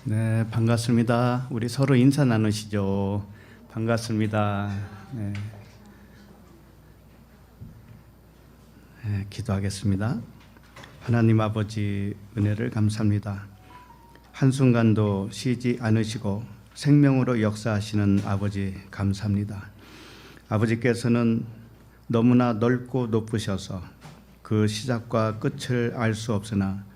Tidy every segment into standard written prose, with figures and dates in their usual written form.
네, 반갑습니다. 우리 서로 인사 나누시죠. 반갑습니다. 네. 네, 기도하겠습니다. 하나님 아버지 은혜를 감사합니다. 한순간도 쉬지 않으시고 생명으로 역사하시는 아버지 감사합니다. 아버지께서는 너무나 넓고 높으셔서 그 시작과 끝을 알 수 없으나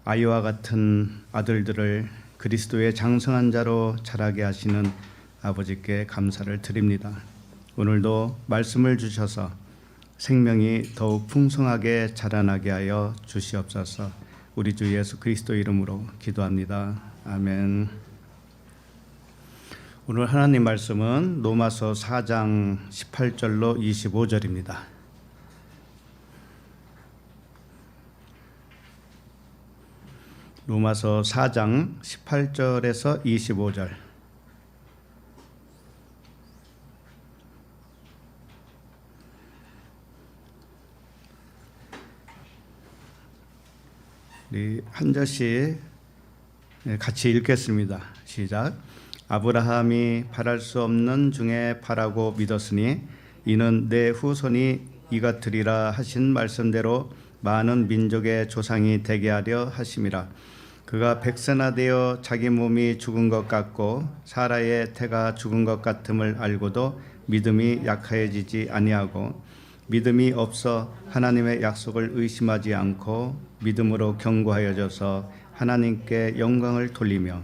아이와 같은 아들들을 그리스도의 장성한 자로 자라게 하시는 아버지께 감사를 드립니다. 오늘도 말씀을 주셔서 생명이 더욱 풍성하게 자라나게 하여 주시옵소서. 우리 주 예수 그리스도 이름으로 기도합니다. 아멘. 오늘 하나님 말씀은 로마서 4장 18절로 25절입니다. 로마서 4장 18절에서 25절. 우리 한 절씩 같이 읽겠습니다. 시작. 아브라함이 바랄 수 없는 중에 바라고 믿었으니 이는 내 후손이 이같으리라 하신 말씀대로 많은 민족의 조상이 되게 하려 하심이라. 그가 백세나 되어 자기 몸이 죽은 것 같고 사라의 태가 죽은 것 같음을 알고도 믿음이 약하여지지 아니하고 믿음이 없어 하나님의 약속을 의심하지 않고 믿음으로 견고하여져서 하나님께 영광을 돌리며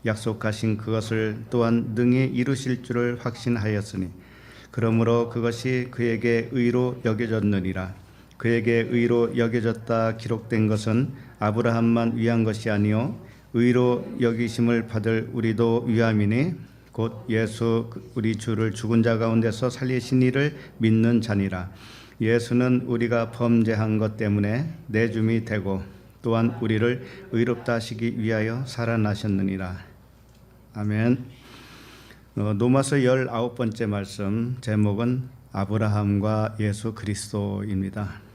약속하신 그것을 또한 능히 이루실 줄을 확신하였으니 그러므로 그것이 그에게 의로 여겨졌느니라. 그에게 의로 여겨졌다 기록된 것은 아브라함만 위한 것이 아니요 의로 여기심을 받을 우리도 위함이니 곧 예수 우리 주를 죽은 자 가운데서 살리신 이를 믿는 자니라. 예수는 우리가 범죄한 것 때문에 내줌이 되고 또한 우리를 의롭다 하시기 위하여 살아나셨느니라. 아멘. 로마서 19번째 말씀 제목은 아브라함과 예수 그리스도입니다.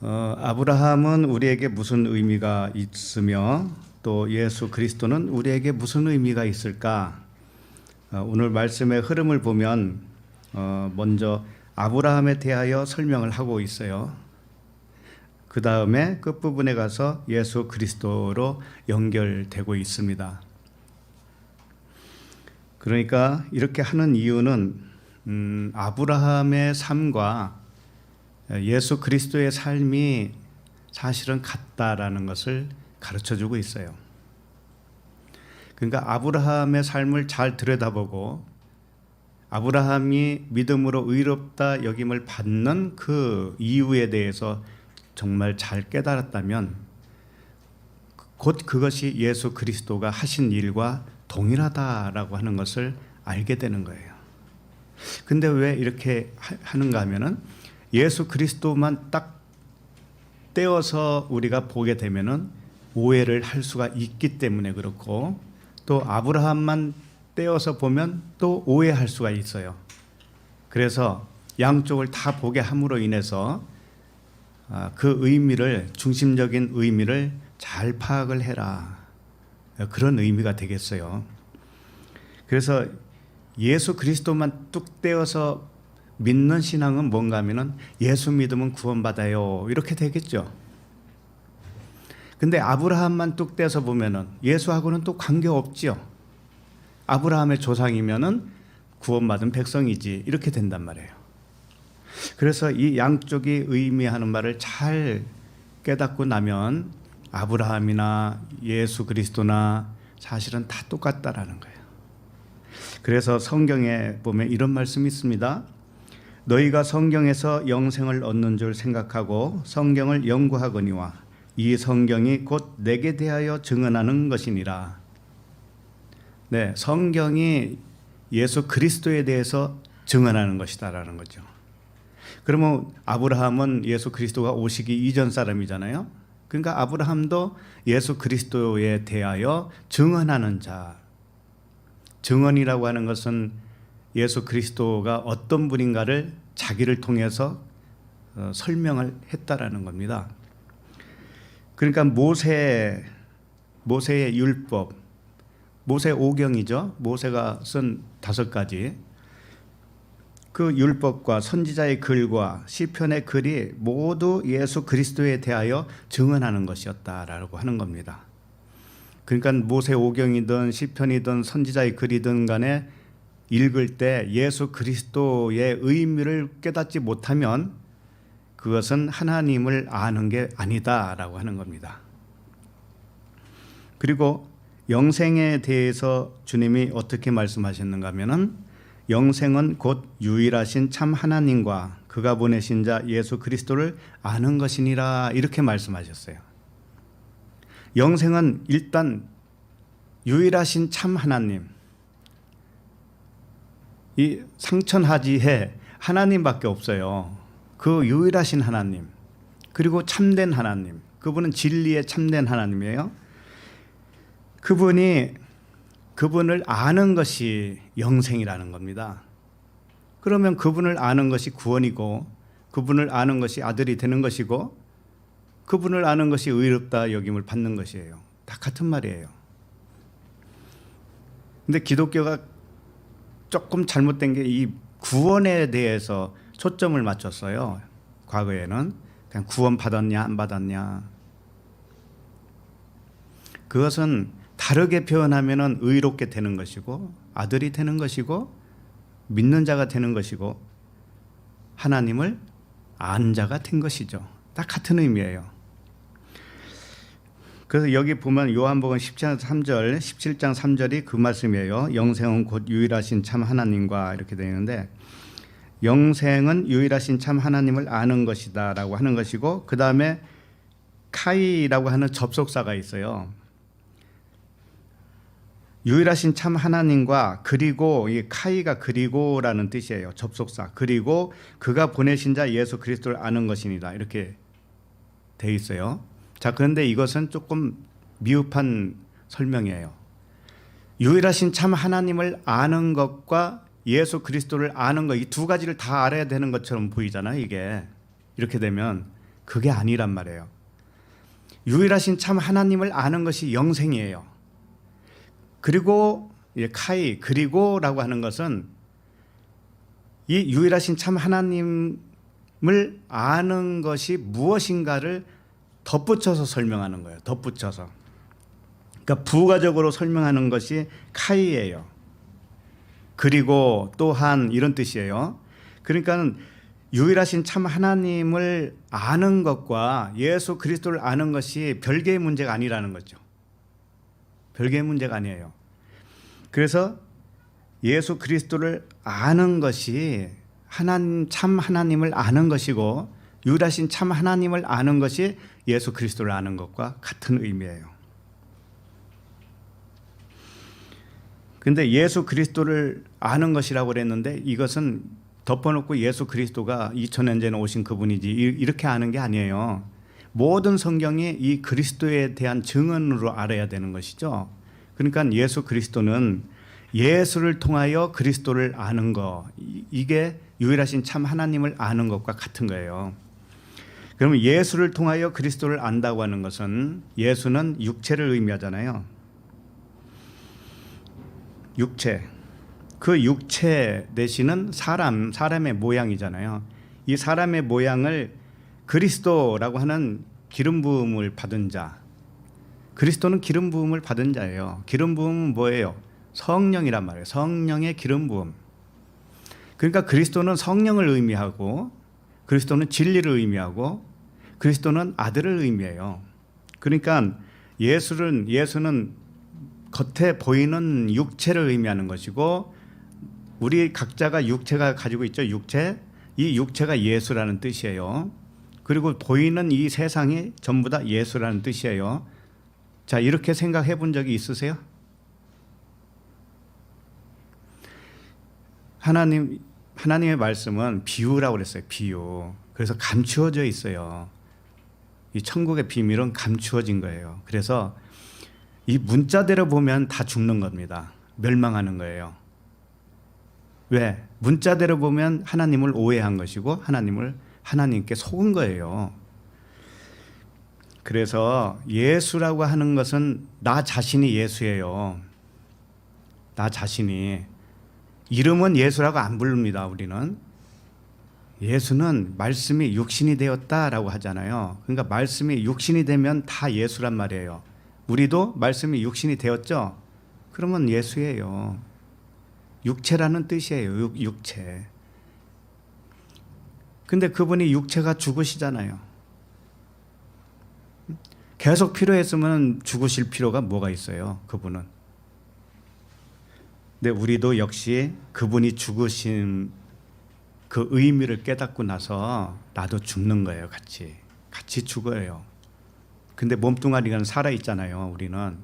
아브라함은 우리에게 무슨 의미가 있으며 또 예수 그리스도는 우리에게 무슨 의미가 있을까? 오늘 말씀의 흐름을 보면 먼저 아브라함에 대하여 설명을 하고 있어요. 그 다음에 끝부분에 가서 예수 그리스도로 연결되고 있습니다. 그러니까 이렇게 하는 이유는 아브라함의 삶과 예수 그리스도의 삶이 사실은 같다라는 것을 가르쳐주고 있어요. 그러니까 아브라함의 삶을 잘 들여다보고 아브라함이 믿음으로 의롭다 여김을 받는 그 이유에 대해서 정말 잘 깨달았다면 곧 그것이 예수 그리스도가 하신 일과 동일하다라고 하는 것을 알게 되는 거예요. 근데 왜 이렇게 하는가 하면은 예수 그리스도만 딱 떼어서 우리가 보게 되면은 오해를 할 수가 있기 때문에 그렇고 또 아브라함만 떼어서 보면 또 오해할 수가 있어요. 그래서 양쪽을 다 보게 함으로 인해서 그 의미를 중심적인 의미를 잘 파악을 해라. 그런 의미가 되겠어요. 그래서 예수 그리스도만 뚝 떼어서 믿는 신앙은 뭔가 하면은 예수 믿으면 구원받아요. 이렇게 되겠죠. 근데 아브라함만 뚝 떼서 보면은 예수하고는 또 관계없죠. 아브라함의 조상이면은 구원받은 백성이지. 이렇게 된단 말이에요. 그래서 이 양쪽이 의미하는 말을 잘 깨닫고 나면 아브라함이나 예수 그리스도나 사실은 다 똑같다라는 거예요. 그래서 성경에 보면 이런 말씀이 있습니다. 너희가 성경에서 영생을 얻는 줄 생각하고 성경을 연구하거니와 이 성경이 곧 내게 대하여 증언하는 것이니라. 네, 성경이 예수 그리스도에 대해서 증언하는 것이다라는 거죠. 그러면 아브라함은 예수 그리스도가 오시기 이전 사람이잖아요. 그러니까 아브라함도 예수 그리스도에 대하여 증언하는 자. 증언이라고 하는 것은 예수 그리스도가 어떤 분인가를 자기를 통해서 설명을 했다라는 겁니다. 그러니까 모세 모세의 율법, 모세 오경이죠. 모세가 쓴 5가지 그 율법과 선지자의 글과 시편의 글이 모두 예수 그리스도에 대하여 증언하는 것이었다라고 하는 겁니다. 그러니까 모세 오경이든 시편이든 선지자의 글이든 간에 읽을 때 예수 그리스도의 의미를 깨닫지 못하면 그것은 하나님을 아는 게 아니다라고 하는 겁니다. 그리고 영생에 대해서 주님이 어떻게 말씀하셨는가 하면은 영생은 곧 유일하신 참 하나님과 그가 보내신 자 예수 그리스도를 아는 것이니라 이렇게 말씀하셨어요. 영생은 일단 유일하신 참 하나님, 이 상천하지에 하나님밖에 없어요. 그 유일하신 하나님, 그리고 참된 하나님, 그분은 진리의 참된 하나님이에요. 그분을 아는 것이 영생이라는 겁니다. 그러면 그분을 아는 것이 구원이고, 그분을 아는 것이 아들이 되는 것이고, 그분을 아는 것이 의롭다 여김을 받는 것이에요. 다 같은 말이에요. 근데 기독교가 조금 잘못된 게 이 구원에 대해서 초점을 맞췄어요. 과거에는 그냥 구원 받았냐 안 받았냐. 그것은 다르게 표현하면 의롭게 되는 것이고 아들이 되는 것이고 믿는 자가 되는 것이고 하나님을 아는 자가 된 것이죠. 다 같은 의미예요. 그래서 여기 보면 요한복음 17장 3절이 그 말씀이에요. 영생은 곧 유일하신 참 하나님과 이렇게 되어 있는데, 영생은 유일하신 참 하나님을 아는 것이다 라고 하는 것이고, 그 다음에 카이라고 하는 접속사가 있어요. 유일하신 참 하나님과 그리고 이 카이가 그리고라는 뜻이에요. 접속사. 그리고 그가 보내신 자 예수 그리스도를 아는 것이니라 이렇게 돼 있어요. 자, 그런데 이것은 조금 미흡한 설명이에요. 유일하신 참 하나님을 아는 것과 예수 그리스도를 아는 것, 이 두 가지를 다 알아야 되는 것처럼 보이잖아요. 이게 이렇게 되면 그게 아니란 말이에요. 유일하신 참 하나님을 아는 것이 영생이에요. 그리고 카이 그리고라고 하는 것은 이 유일하신 참 하나님을 아는 것이 무엇인가를 덧붙여서 설명하는 거예요. 덧붙여서. 그러니까 부가적으로 설명하는 것이 카이예요. 그리고 또한 이런 뜻이에요. 그러니까 유일하신 참 하나님을 아는 것과 예수 그리스도를 아는 것이 별개의 문제가 아니라는 거죠. 별개의 문제가 아니에요. 그래서 예수 그리스도를 아는 것이 참 하나님을 아는 것이고 유일하신 참 하나님을 아는 것이 예수 그리스도를 아는 것과 같은 의미예요. 그런데 예수 그리스도를 아는 것이라고 그랬는데 이것은 덮어놓고 예수 그리스도가 2000년 전에 오신 그분이지 이렇게 아는 게 아니에요. 모든 성경이 이 그리스도에 대한 증언으로 알아야 되는 것이죠. 그러니까 예수 그리스도는 예수를 통하여 그리스도를 아는 것, 이게 유일하신 참 하나님을 아는 것과 같은 거예요. 그러면 예수를 통하여 그리스도를 안다고 하는 것은 예수는 육체를 의미하잖아요. 육체. 그 육체 대신은 사람의 모양이잖아요. 이 사람의 모양을 그리스도라고 하는 기름 부음을 받은 자. 그리스도는 기름 부음을 받은 자예요. 기름 부음은 뭐예요? 성령이란 말이에요. 성령의 기름 부음. 그러니까 그리스도는 성령을 의미하고 그리스도는 진리를 의미하고 그리스도는 아들을 의미해요. 그러니까 예수는 겉에 보이는 육체를 의미하는 것이고 우리 각자가 육체가 가지고 있죠. 육체. 이 육체가 예수라는 뜻이에요. 그리고 보이는 이 세상이 전부 다 예수라는 뜻이에요. 자, 이렇게 생각해 본 적이 있으세요? 하나님의 말씀은 비유라고 그랬어요. 비유. 그래서 감추어져 있어요. 이 천국의 비밀은 감추어진 거예요. 그래서 이 문자대로 보면 다 죽는 겁니다. 멸망하는 거예요. 왜? 문자대로 보면 하나님을 오해한 것이고 하나님께 속은 거예요. 그래서 예수라고 하는 것은 나 자신이 예수예요. 나 자신이. 이름은 예수라고 안 부릅니다. 우리는. 예수는 말씀이 육신이 되었다라고 하잖아요. 그러니까 말씀이 육신이 되면 다 예수란 말이에요. 우리도 말씀이 육신이 되었죠? 그러면 예수예요. 육체라는 뜻이에요. 육체. 근데 그분이 육체가 죽으시잖아요. 계속 필요했으면 죽으실 필요가 뭐가 있어요, 그분은. 근데 우리도 역시 그분이 죽으신 그 의미를 깨닫고 나서 나도 죽는 거예요, 같이 죽어요. 근데 몸뚱아리가 살아있잖아요, 우리는.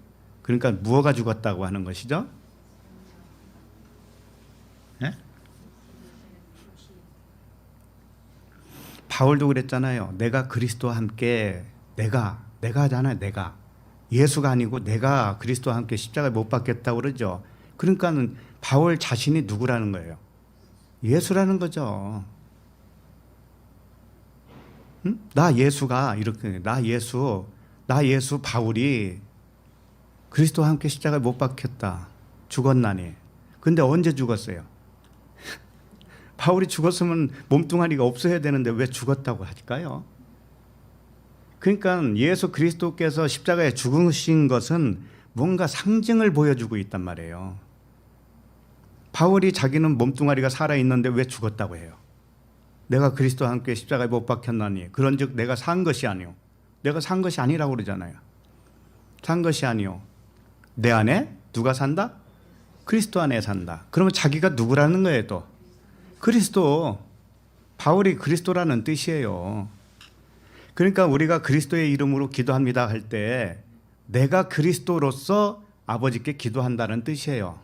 그러니까 무엇가 죽었다고 하는 것이죠? 네? 바울도 그랬잖아요. 내가 그리스도와 함께 내가 하잖아요. 내가 예수가 아니고 내가 그리스도와 함께 십자가에 못 박혔다고 그러죠. 그러니까는 바울 자신이 누구라는 거예요? 예수라는 거죠. 응? 나 예수가 이렇게 나 예수 바울이 그리스도와 함께 십자가에 못 박혔다. 죽었나니. 근데 언제 죽었어요? 바울이 죽었으면 몸뚱아리가 없어야 되는데 왜 죽었다고 할까요? 그러니까 예수 그리스도께서 십자가에 죽으신 것은 뭔가 상징을 보여주고 있단 말이에요. 바울이 자기는 몸뚱아리가 살아있는데 왜 죽었다고 해요? 내가 그리스도와 함께 십자가에 못 박혔나니 그런즉 내가 산 것이 아니요. 내가 산 것이 아니라고 그러잖아요. 산 것이 아니요. 내 안에 누가 산다? 그리스도 안에 산다. 그러면 자기가 누구라는 거예요 또? 그리스도. 바울이 그리스도라는 뜻이에요. 그러니까 우리가 그리스도의 이름으로 기도합니다 할 때 내가 그리스도로서 아버지께 기도한다는 뜻이에요.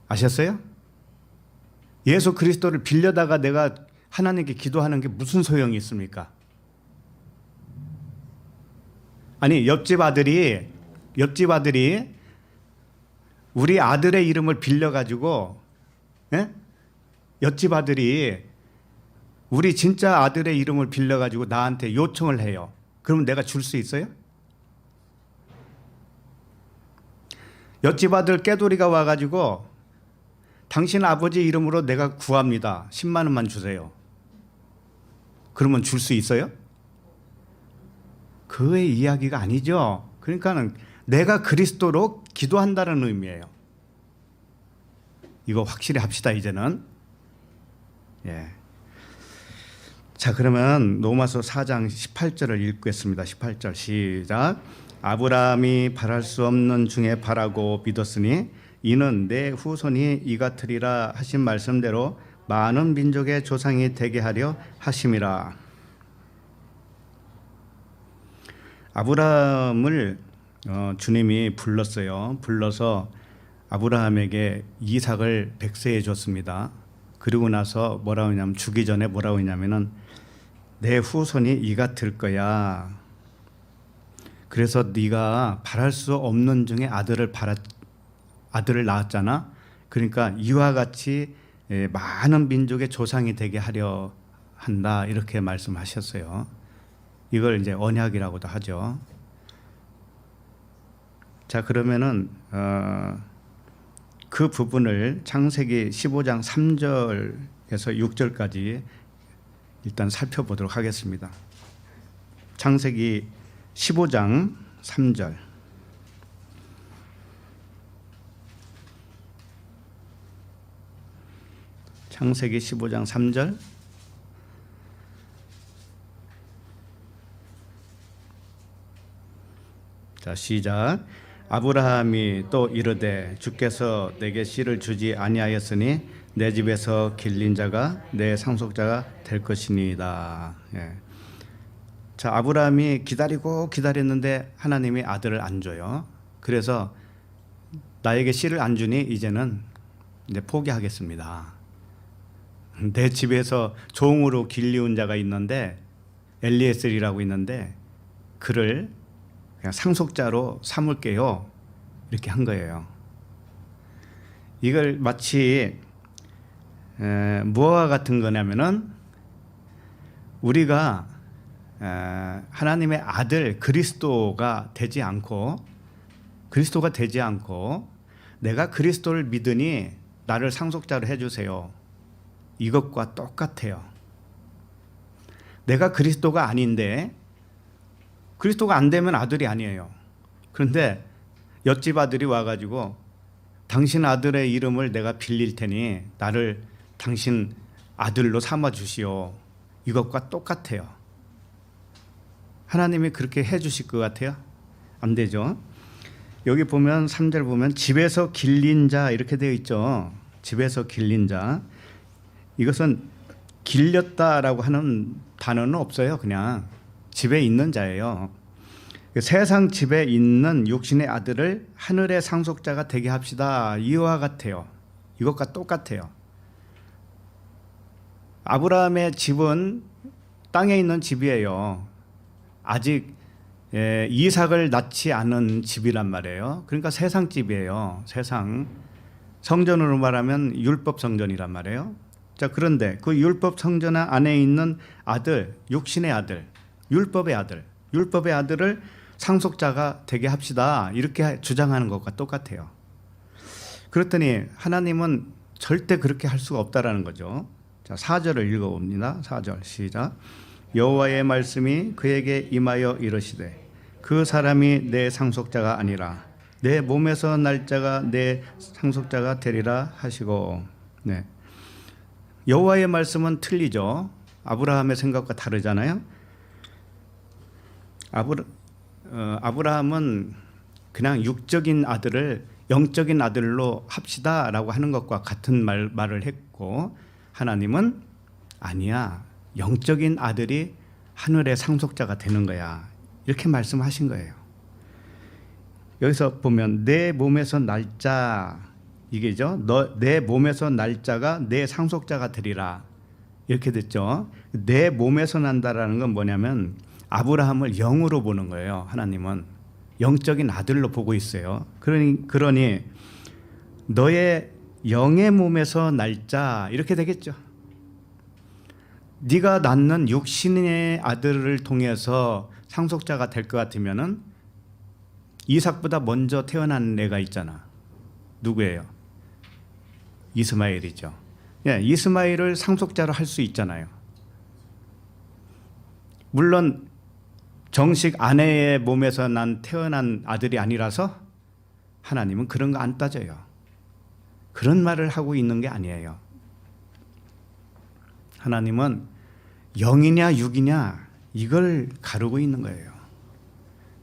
아셨어요? 예수 그리스도를 빌려다가 내가 하나님께 기도하는 게 무슨 소용이 있습니까? 아니 옆집 아들이 우리 아들의 이름을 빌려가지고 옆집 아들이 우리 진짜 아들의 이름을 빌려가지고 나한테 요청을 해요. 그러면 내가 줄 수 있어요? 옆집 아들 깨돌이가 와가지고 당신 아버지 이름으로 내가 구합니다. 10만 원만 주세요. 그러면 줄 수 있어요? 그의 이야기가 아니죠. 그러니까는 내가 그리스도로 기도한다는 의미예요. 이거 확실히 합시다 이제는. 예. 자, 그러면 로마서 4장 18절을 읽겠습니다. 18절 시작. 아브라함이 바랄 수 없는 중에 바라고 믿었으니 이는 내 후손이 이 같으리라 하신 말씀대로 많은 민족의 조상이 되게 하려 하심이라. 아브라함을 주님이 불렀어요. 불러서 아브라함에게 이삭을 백세해 줬습니다. 그리고 나서 뭐라고 하냐면 주기 전에 뭐라고 했냐면은 내 후손이 이 같을 거야. 그래서 네가 바랄 수 없는 중에 아들을 낳았잖아. 그러니까 이와 같이 많은 민족의 조상이 되게 하려 한다. 이렇게 말씀하셨어요. 이걸 이제 언약이라고도 하죠. 자, 그러면은 그 부분을 창세기 15장 3절에서 6절까지 일단 살펴보도록 하겠습니다. 창세기 15장 3절. 창세기 15장 3절. 자, 시작. 아브라함이 또 이르되 주께서 내게 씨를 주지 아니하였으니 내 집에서 길린 자가 내 상속자가 될 것이니이다. 예. 자, 아브라함이 기다렸는데 하나님이 아들을 안 줘요. 그래서 나에게 씨를 안 주니 이제는 이제 포기하겠습니다. 내 집에서 종으로 길리운 자가 있는데 엘리에셀이라고 있는데 그를 그냥 상속자로 삼을게요. 이렇게 한 거예요. 이걸 마치 무엇과 같은 거냐면은 우리가 하나님의 아들 그리스도가 되지 않고 내가 그리스도를 믿으니 나를 상속자로 해주세요. 이것과 똑같아요. 내가 그리스도가 아닌데 그리스도가 안 되면 아들이 아니에요. 그런데 옆집 아들이 와가지고 당신 아들의 이름을 내가 빌릴 테니 나를 당신 아들로 삼아 주시오. 이것과 똑같아요. 하나님이 그렇게 해 주실 것 같아요? 안 되죠. 여기 보면 3절 보면 집에서 길린 자 이렇게 되어 있죠. 집에서 길린 자. 이것은 길렸다라고 하는 단어는 없어요. 그냥 집에 있는 자예요. 세상 집에 있는 육신의 아들을 하늘의 상속자가 되게 합시다. 이와 같아요. 이것과 똑같아요. 아브라함의 집은 땅에 있는 집이에요. 아직 이삭을 낳지 않은 집이란 말이에요. 그러니까 세상 집이에요. 세상. 성전으로 말하면 율법 성전이란 말이에요. 자, 그런데 그 율법 성전 안에 있는 아들, 육신의 아들, 율법의 아들을 상속자가 되게 합시다. 이렇게 주장하는 것과 똑같아요. 그랬더니 하나님은 절대 그렇게 할 수가 없다라는 거죠. 자, 4절을 읽어봅니다. 4절 시작. 여호와의 말씀이 그에게 임하여 이르시되 그 사람이 내 상속자가 아니라 내 몸에서 날 자가 내 상속자가 되리라 하시고. 네. 여호와의 말씀은 틀리죠. 아브라함의 생각과 다르잖아요. 아브라함은 그냥 육적인 아들을 영적인 아들로 합시다라고 하는 것과 같은 말을 했고, 하나님은 아니야, 영적인 아들이 하늘의 상속자가 되는 거야, 이렇게 말씀하신 거예요. 여기서 보면 내 몸에서 날짜, 이게죠. 내 몸에서 날짜가 내 상속자가 되리라, 이렇게 됐죠. 내 몸에서 난다라는 건 뭐냐면 아브라함을 영으로 보는 거예요. 하나님은 영적인 아들로 보고 있어요. 그러니 너의 영의 몸에서 날짜, 이렇게 되겠죠. 네가 낳는 육신의 아들을 통해서 상속자가 될 것 같으면은 이삭보다 먼저 태어난 애가 있잖아. 누구예요? 이스마엘이죠. 예, 이스마엘을 상속자로 할 수 있잖아요. 물론 정식 아내의 몸에서 태어난 아들이 아니라서 하나님은 그런 거 안 따져요. 그런 말을 하고 있는 게 아니에요. 하나님은 영이냐 육이냐 이걸 가르고 있는 거예요.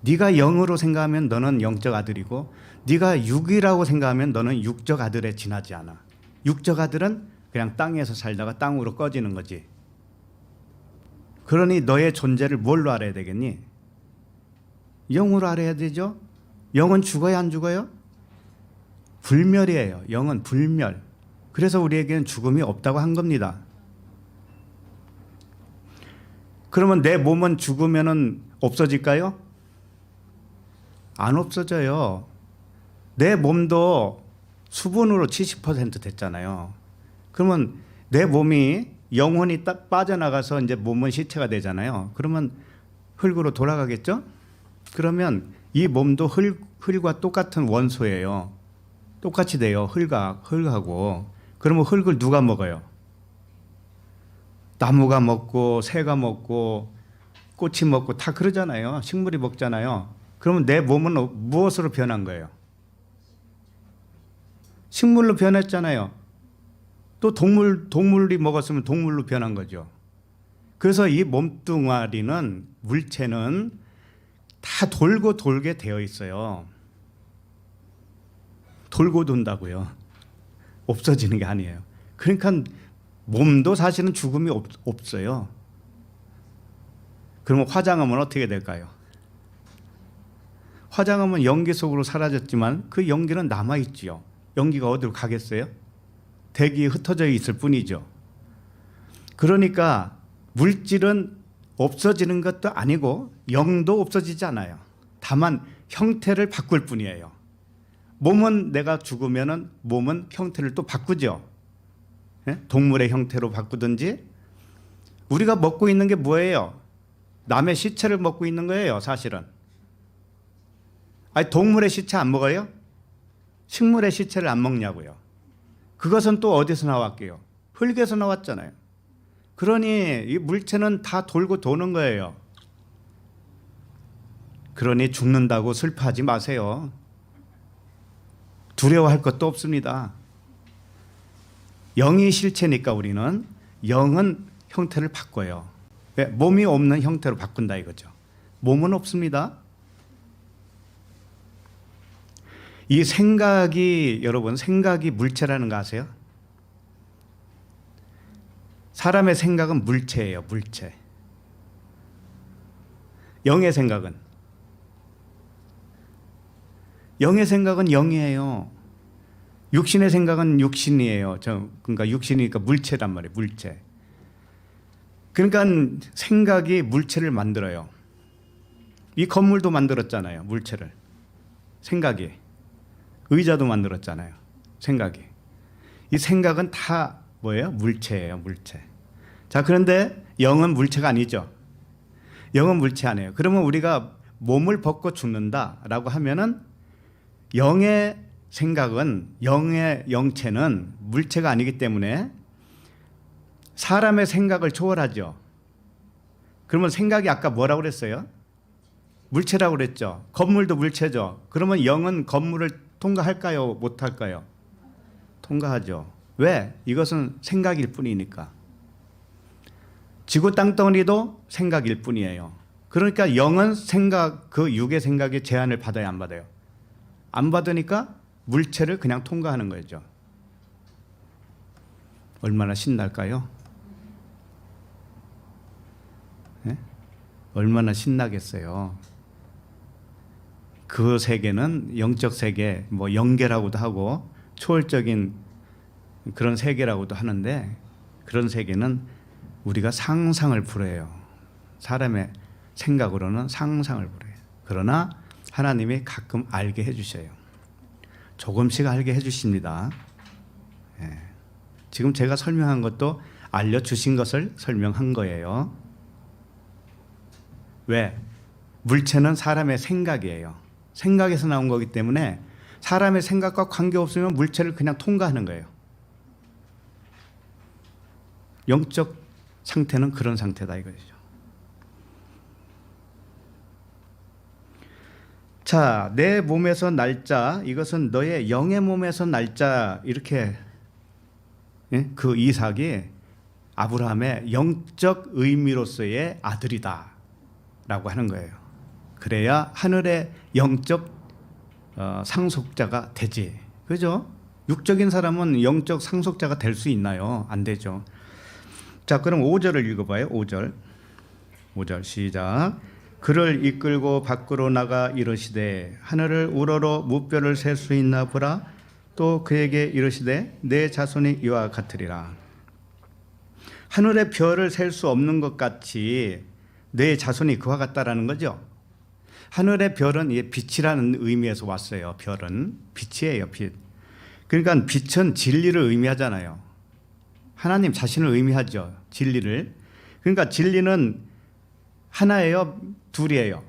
네가 영으로 생각하면 너는 영적 아들이고, 네가 육이라고 생각하면 너는 육적 아들에 지나지 않아. 육적 아들은 그냥 땅에서 살다가 땅으로 꺼지는 거지. 그러니 너의 존재를 뭘로 알아야 되겠니? 영으로 알아야 되죠. 영은 죽어야 안 죽어요? 불멸이에요. 영은 불멸. 그래서 우리에게는 죽음이 없다고 한 겁니다. 그러면 내 몸은 죽으면 없어질까요? 안 없어져요. 내 몸도 수분으로 70% 됐잖아요. 그러면 내 몸이 영혼이 딱 빠져나가서 이제 몸은 시체가 되잖아요. 그러면 흙으로 돌아가겠죠? 그러면 이 몸도 흙과 똑같은 원소예요. 똑같이 돼요. 흙하고. 그러면 흙을 누가 먹어요? 나무가 먹고 새가 먹고 꽃이 먹고 다 그러잖아요. 식물이 먹잖아요. 그러면 내 몸은 무엇으로 변한 거예요? 식물로 변했잖아요. 또 동물이 먹었으면 동물로 변한 거죠. 그래서 이 몸뚱아리는, 물체는 다 돌고 돌게 되어 있어요. 돌고 돈다고요. 없어지는 게 아니에요. 그러니까 몸도 사실은 죽음이 없어요. 그러면 화장하면 어떻게 될까요? 화장하면 연기 속으로 사라졌지만 그 연기는 남아있지요. 연기가 어디로 가겠어요? 대기에 흩어져 있을 뿐이죠. 그러니까 물질은 없어지는 것도 아니고 영도 없어지지 않아요. 다만 형태를 바꿀 뿐이에요. 몸은 내가 죽으면은 몸은 형태를 또 바꾸죠. 예? 동물의 형태로 바꾸든지. 우리가 먹고 있는 게 뭐예요? 남의 시체를 먹고 있는 거예요, 사실은. 아니, 동물의 시체 안 먹어요? 식물의 시체를 안 먹냐고요. 그것은 또 어디서 나왔게요? 흙에서 나왔잖아요. 그러니 이 물체는 다 돌고 도는 거예요. 그러니 죽는다고 슬퍼하지 마세요. 두려워할 것도 없습니다. 영이 실체니까 우리는 영은 형태를 바꿔요. 왜? 몸이 없는 형태로 바꾼다 이거죠. 몸은 없습니다. 이 생각이, 여러분, 생각이 물체라는 거 아세요? 사람의 생각은 물체예요, 물체. 영의 생각은 영이에요. 육신의 생각은 육신이에요. 그러니까 육신이니까 물체란 말이에요, 물체. 그러니까 생각이 물체를 만들어요. 이 건물도 만들었잖아요, 물체를. 생각이. 의자도 만들었잖아요, 생각이. 이 생각은 다 뭐예요? 물체예요, 물체. 자, 그런데 영은 물체가 아니죠. 영은 물체 아니에요. 그러면 우리가 몸을 벗고 죽는다라고 하면은 영의 생각은, 영의 영체는 물체가 아니기 때문에 사람의 생각을 초월하죠. 그러면 생각이 아까 뭐라고 그랬어요? 물체라고 그랬죠. 건물도 물체죠. 그러면 영은 건물을 통과할까요? 못할까요? 통과하죠. 왜? 이것은 생각일 뿐이니까. 지구 땅덩어리도 생각일 뿐이에요. 그러니까 영은 생각, 그 육의 생각에 제한을 받아야 안 받아요? 안 받으니까 물체를 그냥 통과하는 거죠. 얼마나 신날까요? 네? 얼마나 신나겠어요. 그 세계는 영적 세계, 뭐 영계라고도 하고 초월적인 그런 세계라고도 하는데, 그런 세계는 우리가 상상을 불허해요. 사람의 생각으로는 상상을 불허해요. 그러나 하나님이 가끔 알게 해주셔요. 조금씩 알게 해주십니다. 예. 지금 제가 설명한 것도 알려주신 것을 설명한 거예요. 왜? 물체는 사람의 생각이에요. 생각에서 나온 거기 때문에 사람의 생각과 관계없으면 물체를 그냥 통과하는 거예요. 영적 상태는 그런 상태다 이거죠. 자, 내 몸에서 날자, 이것은 너의 영의 몸에서 날자, 이렇게, 예? 그 이삭이 아브라함의 영적 의미로서의 아들이다 라고 하는 거예요. 그래야 하늘의 영적 상속자가 되지. 그죠? 육적인 사람은 영적 상속자가 될 수 있나요? 안 되죠. 자, 그럼 5절을 읽어봐요. 5절 시작. 그를 이끌고 밖으로 나가 이르시되 하늘을 우러러 무뼈를 셀 수 있나 보라. 또 그에게 이르시되 내 자손이 이와 같으리라. 하늘의 별을 셀 수 없는 것 같이 내 자손이 그와 같다라는 거죠. 하늘의 별은 빛이라는 의미에서 왔어요. 별은 빛이에요, 빛. 그러니까 빛은 진리를 의미하잖아요. 하나님 자신을 의미하죠, 진리를. 그러니까 진리는 하나예요, 둘이에요?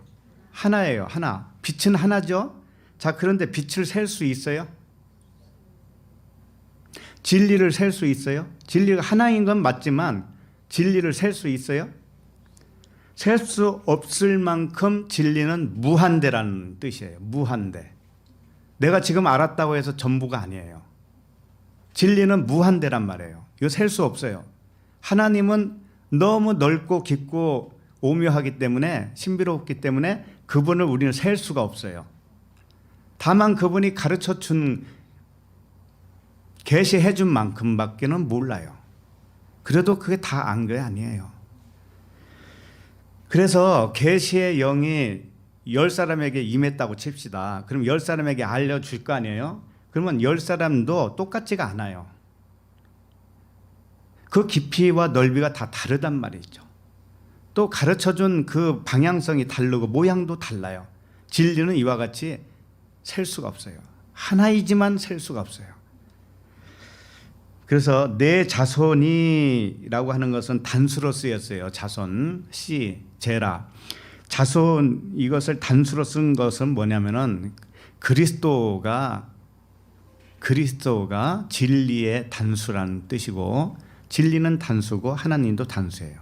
하나예요, 하나. 빛은 하나죠. 자, 그런데 빛을 셀 수 있어요? 진리를 셀 수 있어요? 진리가 하나인 건 맞지만 진리를 셀 수 있어요? 셀 수 없을 만큼 진리는 무한대라는 뜻이에요. 무한대. 내가 지금 알았다고 해서 전부가 아니에요. 진리는 무한대란 말이에요. 이거 셀 수 없어요. 하나님은 너무 넓고 깊고 오묘하기 때문에, 신비롭기 때문에 그분을 우리는 셀 수가 없어요. 다만 그분이 가르쳐 준, 계시해 준 만큼밖에는 몰라요. 그래도 그게 다 안 게 아니에요. 그래서 계시의 영이 10사람에게 임했다고 칩시다. 그럼 10사람에게 알려줄 거 아니에요? 그러면 10사람도 똑같지가 않아요. 그 깊이와 넓이가 다 다르단 말이죠. 또 가르쳐준 그 방향성이 다르고 모양도 달라요. 진리는 이와 같이 셀 수가 없어요. 하나이지만 셀 수가 없어요. 그래서 내 자손이라고 하는 것은 단수로 쓰였어요. 자손, 씨, 제라. 자손 이것을 단수로 쓴 것은 뭐냐면은 그리스도가 진리의 단수라는 뜻이고, 진리는 단수고 하나님도 단수예요.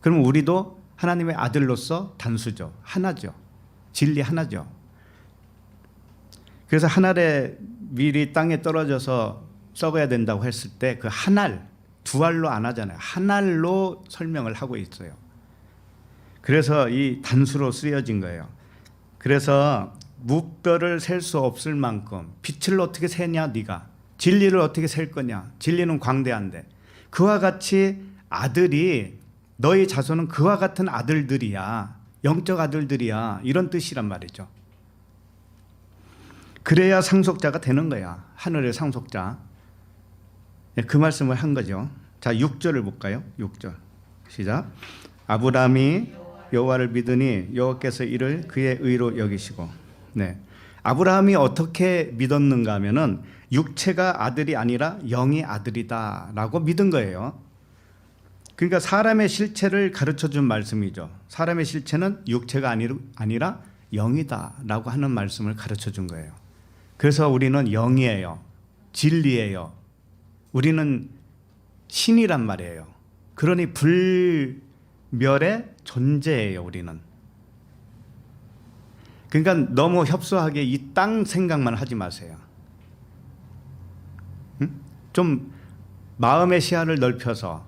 그럼 우리도 하나님의 아들로서 단수죠. 하나죠. 진리 하나죠. 그래서 한 알에 밀이 땅에 떨어져서 썩어야 된다고 했을 때 그 한 알, 두 알로 안 하잖아요. 한 알로 설명을 하고 있어요. 그래서 이 단수로 쓰여진 거예요. 그래서 무뼈를 셀 수 없을 만큼 빛을 어떻게 세냐 네가, 진리를 어떻게 셀 거냐, 진리는 광대한데, 그와 같이 아들이, 너희 자손은 그와 같은 아들들이야, 영적 아들들이야, 이런 뜻이란 말이죠. 그래야 상속자가 되는 거야. 하늘의 상속자. 그 말씀을 한 거죠. 자, 6절을 볼까요? 6절 시작. 아브라함이 여호와를 믿으니 여호와께서 이를 그의 의로 여기시고. 네, 아브라함이 어떻게 믿었는가 하면은 육체가 아들이 아니라 영이 아들이다라고 믿은 거예요. 그러니까 사람의 실체를 가르쳐준 말씀이죠. 사람의 실체는 육체가 아니라 영이다라고 하는 말씀을 가르쳐준 거예요. 그래서 우리는 영이에요. 진리예요. 우리는 신이란 말이에요. 그러니 불멸의 존재예요, 우리는. 그러니까 너무 협소하게 이 땅 생각만 하지 마세요. 좀 마음의 시야를 넓혀서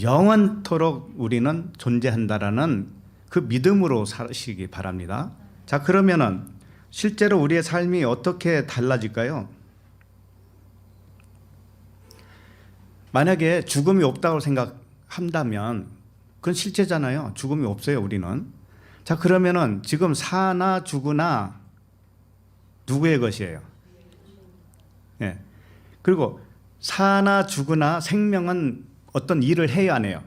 영원토록 우리는 존재한다라는 그 믿음으로 사시기 바랍니다. 자, 그러면은 실제로 우리의 삶이 어떻게 달라질까요? 만약에 죽음이 없다고 생각한다면 그건 실제잖아요. 죽음이 없어요, 우리는. 자, 그러면은 지금 사나 죽으나 누구의 것이에요? 네. 그리고 사나 죽으나 생명은 어떤 일을 해야 하네요.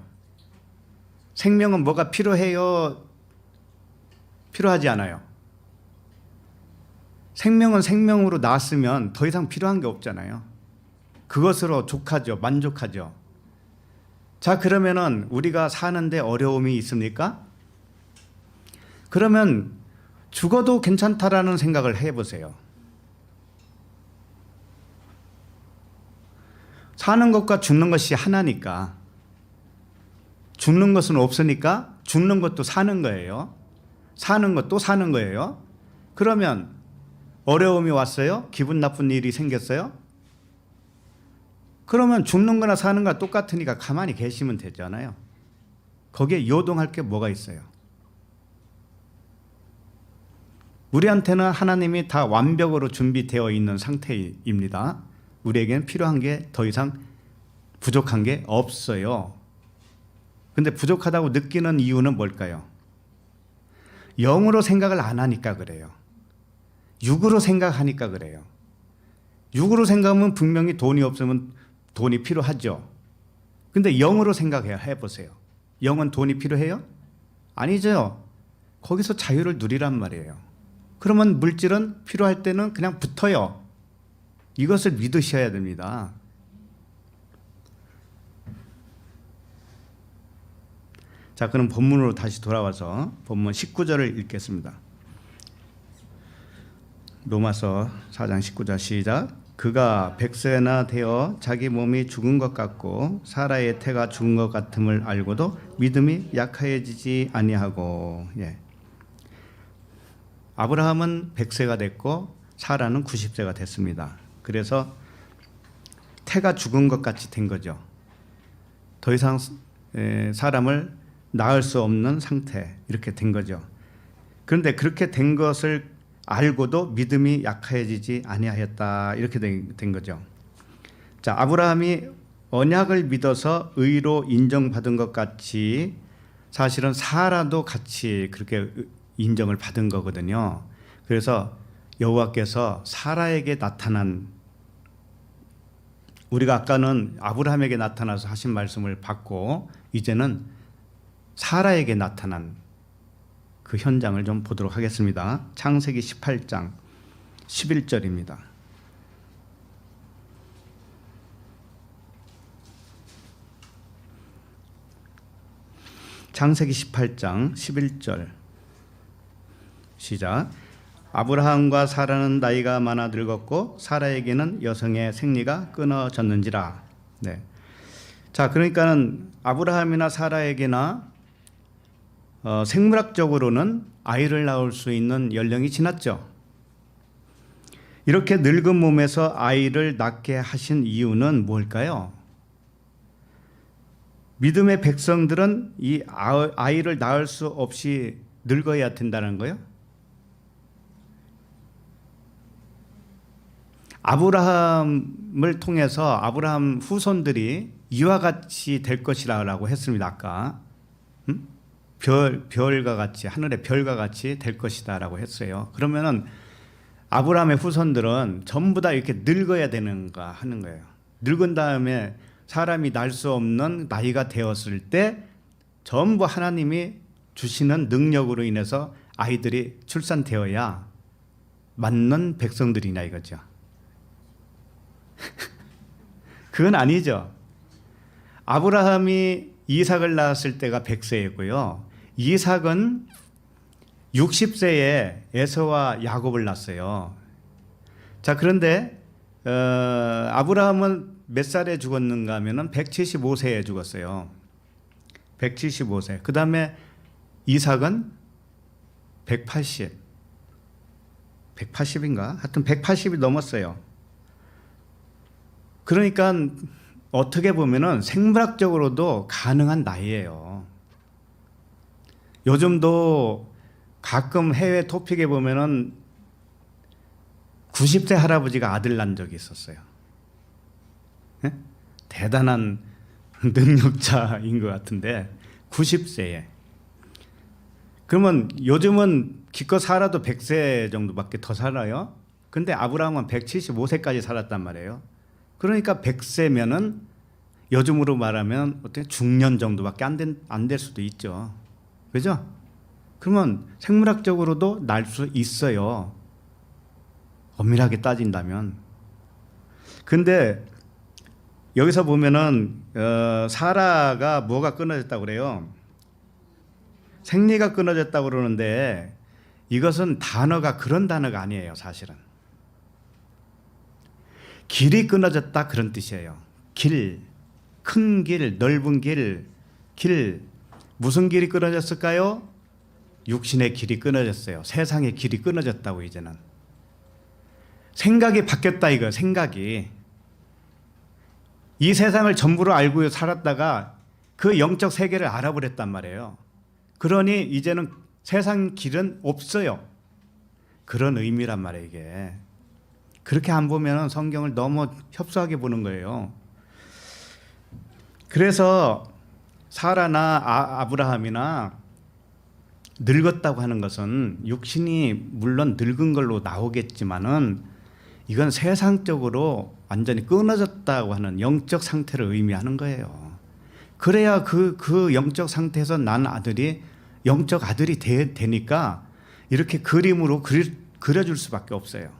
생명은 뭐가 필요해요? 필요하지 않아요. 생명은 생명으로 낳았으면 더 이상 필요한 게 없잖아요. 그것으로 족하죠. 만족하죠. 자, 그러면은 우리가 사는데 어려움이 있습니까? 그러면 죽어도 괜찮다라는 생각을 해보세요. 사는 것과 죽는 것이 하나니까, 죽는 것은 없으니까 죽는 것도 사는 거예요. 사는 것도 사는 거예요. 그러면 어려움이 왔어요? 기분 나쁜 일이 생겼어요? 그러면 죽는 거나 사는 거나 똑같으니까 가만히 계시면 되잖아요. 거기에 요동할 게 뭐가 있어요? 우리한테는 하나님이 다 완벽으로 준비되어 있는 상태입니다. 우리에게는 필요한 게 더 이상 부족한 게 없어요. 근데 부족하다고 느끼는 이유는 뭘까요? 영으로 생각을 안 하니까 그래요. 육으로 생각하니까 그래요. 육으로 생각하면 분명히 돈이 없으면 돈이 필요하죠. 근데 영으로 생각해야 해보세요. 영은 돈이 필요해요? 아니죠. 거기서 자유를 누리란 말이에요. 그러면 물질은 필요할 때는 그냥 붙어요. 이것을 믿으셔야 됩니다. 자, 그럼 본문으로 다시 돌아와서 본문 19절을 읽겠습니다. 로마서 4장 19절 시작. 그가 100세나 되어 자기 몸이 죽은 것 같고 사라의 태가 죽은 것 같음을 알고도 믿음이 약하여지지 아니하고. 예. 아브라함은 100세가 됐고 사라는 90세가 됐습니다. 그래서 태가 죽은 것 같이 된 거죠. 더 이상 사람을 낳을 수 없는 상태, 이렇게 된 거죠. 그런데 그렇게 된 것을 알고도 믿음이 약해지지 아니하였다, 이렇게 된 거죠. 자, 아브라함이 언약을 믿어서 의로 인정받은 것 같이 사실은 사라도 같이 그렇게 인정을 받은 거거든요. 그래서 여호와께서 사라에게 나타난, 우리가 아까는 아브라함에게 나타나서 하신 말씀을 받고 이제는 사라에게 나타난 그 현장을 좀 보도록 하겠습니다. 창세기 18장 11절입니다. 창세기 18장 11절 시작. 아브라함과 사라는 나이가 많아 늙었고 사라에게는 여성의 생리가 끊어졌는지라. 네. 자, 그러니까는 아브라함이나 사라에게나 생물학적으로는 아이를 낳을 수 있는 연령이 지났죠. 이렇게 늙은 몸에서 아이를 낳게 하신 이유는 뭘까요? 믿음의 백성들은 이 아이를 낳을 수 없이 늙어야 된다는 거예요. 아브라함을 통해서 아브라함 후손들이 이와 같이 될 것이라고 했습니다. 아까 별과 같이, 하늘의 별과 같이 될 것이다라고 했어요. 그러면은 아브라함의 후손들은 전부 다 이렇게 늙어야 되는가 하는 거예요. 늙은 다음에 사람이 날 수 없는 나이가 되었을 때 전부 하나님이 주시는 능력으로 인해서 아이들이 출산되어야 맞는 백성들이냐 이거죠. 그건 아니죠. 아브라함이 이삭을 낳았을 때가 100세였고요. 이삭은 60세에 에서와 야곱을 낳았어요. 자, 그런데 아브라함은 몇 살에 죽었는가 하면은 175세에 죽었어요. 175세. 그 다음에 이삭은 180인가? 하여튼 180이 넘었어요. 그러니까 어떻게 보면은 생물학적으로도 가능한 나이예요. 요즘도 가끔 해외 토픽에 보면은 90세 할아버지가 아들 낳은 적이 있었어요. 네? 대단한 능력자인 것 같은데 90세에. 그러면 요즘은 기껏 살아도 100세 정도밖에 더 살아요. 근데 아브라함은 175세까지 살았단 말이에요. 그러니까 100세면은 요즘으로 말하면 어떻게 중년 정도밖에 안 될 수도 있죠. 그죠? 그러면 생물학적으로도 날 수 있어요. 엄밀하게 따진다면. 근데 여기서 보면은 사라가 뭐가 끊어졌다고 그래요? 생리가 끊어졌다고 그러는데 이것은 단어가 그런 단어가 아니에요. 사실은. 길이 끊어졌다 그런 뜻이에요. 길, 큰 길, 넓은 길, 무슨 길이 끊어졌을까요? 육신의 길이 끊어졌어요. 세상의 길이 끊어졌다고 이제는. 생각이 바뀌었다 이거. 생각이. 이 세상을 전부로 알고 살았다가 그 영적 세계를 알아버렸단 말이에요. 그러니 이제는 세상 길은 없어요. 그런 의미란 말이에요 이게. 그렇게 안 보면 성경을 너무 협소하게 보는 거예요. 그래서 사라나 아브라함이나 늙었다고 하는 것은 육신이 물론 늙은 걸로 나오겠지만은 이건 세상적으로 완전히 끊어졌다고 하는 영적 상태를 의미하는 거예요. 그래야 그 영적 상태에서 난 아들이 영적 아들이 되니까 이렇게 그림으로 그려줄 수밖에 없어요.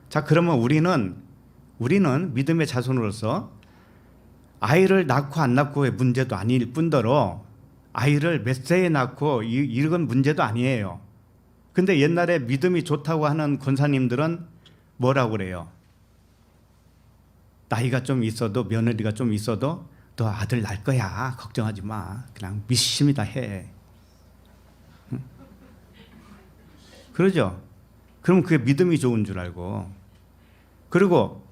자, 그러면 우리는 믿음의 자손으로서 아이를 낳고 안 낳고의 문제도 아닐 뿐더러 아이를 몇 세에 낳고 이건 문제도 아니에요. 근데 옛날에 믿음이 좋다고 하는 권사님들은 뭐라고 그래요? 나이가 좀 있어도 며느리가 좀 있어도 너 아들 낳을 거야. 걱정하지 마. 그냥 믿습니다 해. 그러죠? 그럼 그게 믿음이 좋은 줄 알고. 그리고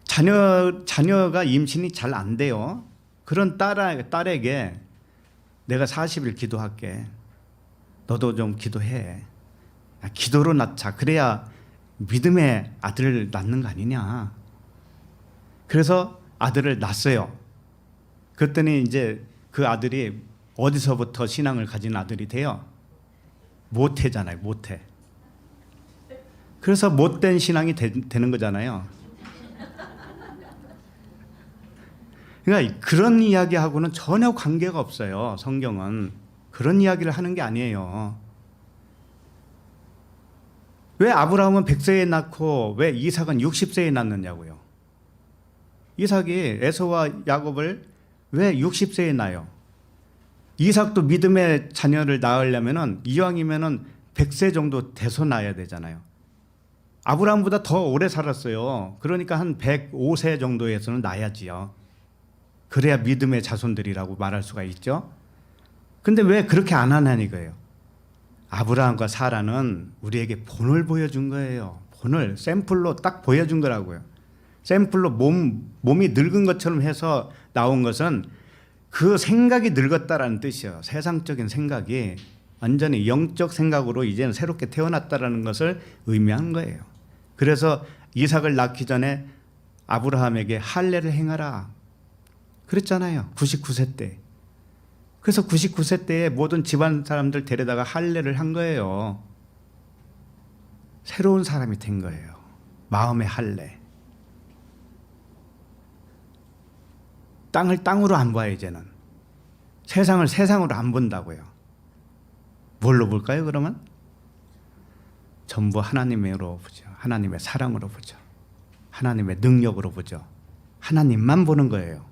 자녀가 임신이 잘 안 돼요. 그런 딸에게 내가 40일 기도할게. 너도 좀 기도해. 기도로 낳자. 그래야 믿음의 아들을 낳는 거 아니냐. 그래서 아들을 낳았어요. 그랬더니 이제 그 아들이 어디서부터 신앙을 가진 아들이 돼요? 모태잖아요. 모태. 그래서 못된 신앙이 되는 거잖아요. 그러니까 그런 이야기하고는 전혀 관계가 없어요. 성경은 그런 이야기를 하는 게 아니에요. 왜 아브라함은 100세에 낳고 왜 이삭은 60세에 낳느냐고요. 이삭이 에서와 야곱을 왜 60세에 낳아요? 이삭도 믿음의 자녀를 낳으려면은 이왕이면은 100세 정도 돼서 낳아야 되잖아요. 아브라함보다 더 오래 살았어요. 그러니까 한 105세 정도에서는 낳아야지요. 그래야 믿음의 자손들이라고 말할 수가 있죠. 근데 왜 그렇게 안 하냐는 이거예요. 아브라함과 사라는 우리에게 본을 보여준 거예요. 본을 샘플로 딱 보여준 거라고요. 샘플로 몸이 늙은 것처럼 해서 나온 것은 그 생각이 늙었다라는 뜻이에요. 세상적인 생각이 완전히 영적 생각으로 이제는 새롭게 태어났다라는 것을 의미한 거예요. 그래서 이삭을 낳기 전에 아브라함에게 할례를 행하라 그랬잖아요. 99세 때. 그래서 99세 때에 모든 집안 사람들 데려다가 할례를 한 거예요. 새로운 사람이 된 거예요. 마음의 할례. 땅을 땅으로 안 봐요. 이제는 세상을 세상으로 안 본다고요. 뭘로 볼까요? 그러면 전부 하나님으로 보죠. 하나님의 사랑으로 보죠. 하나님의 능력으로 보죠. 하나님만 보는 거예요.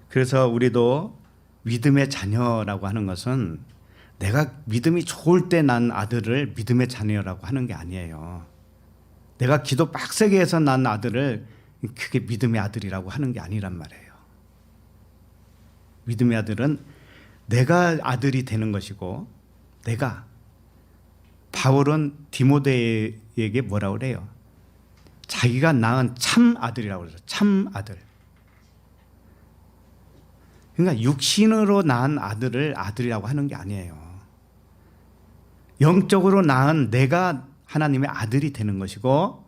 그래서 우리도 믿음의 자녀라고 하는 것은 내가 믿음이 좋을 때 난 아들을 믿음의 자녀라고 하는 게 아니에요. 내가 기도 빡세게 해서 난 아들을 그게 믿음의 아들이라고 하는 게 아니란 말이에요. 믿음의 아들은 내가 아들이 되는 것이고, 내가 바울은 디모데에게 뭐라고 그래요? 자기가 낳은 참 아들이라고 그래서 참 아들. 그러니까 육신으로 낳은 아들을 아들이라고 하는 게 아니에요. 영적으로 낳은 내가 하나님의 아들이 되는 것이고,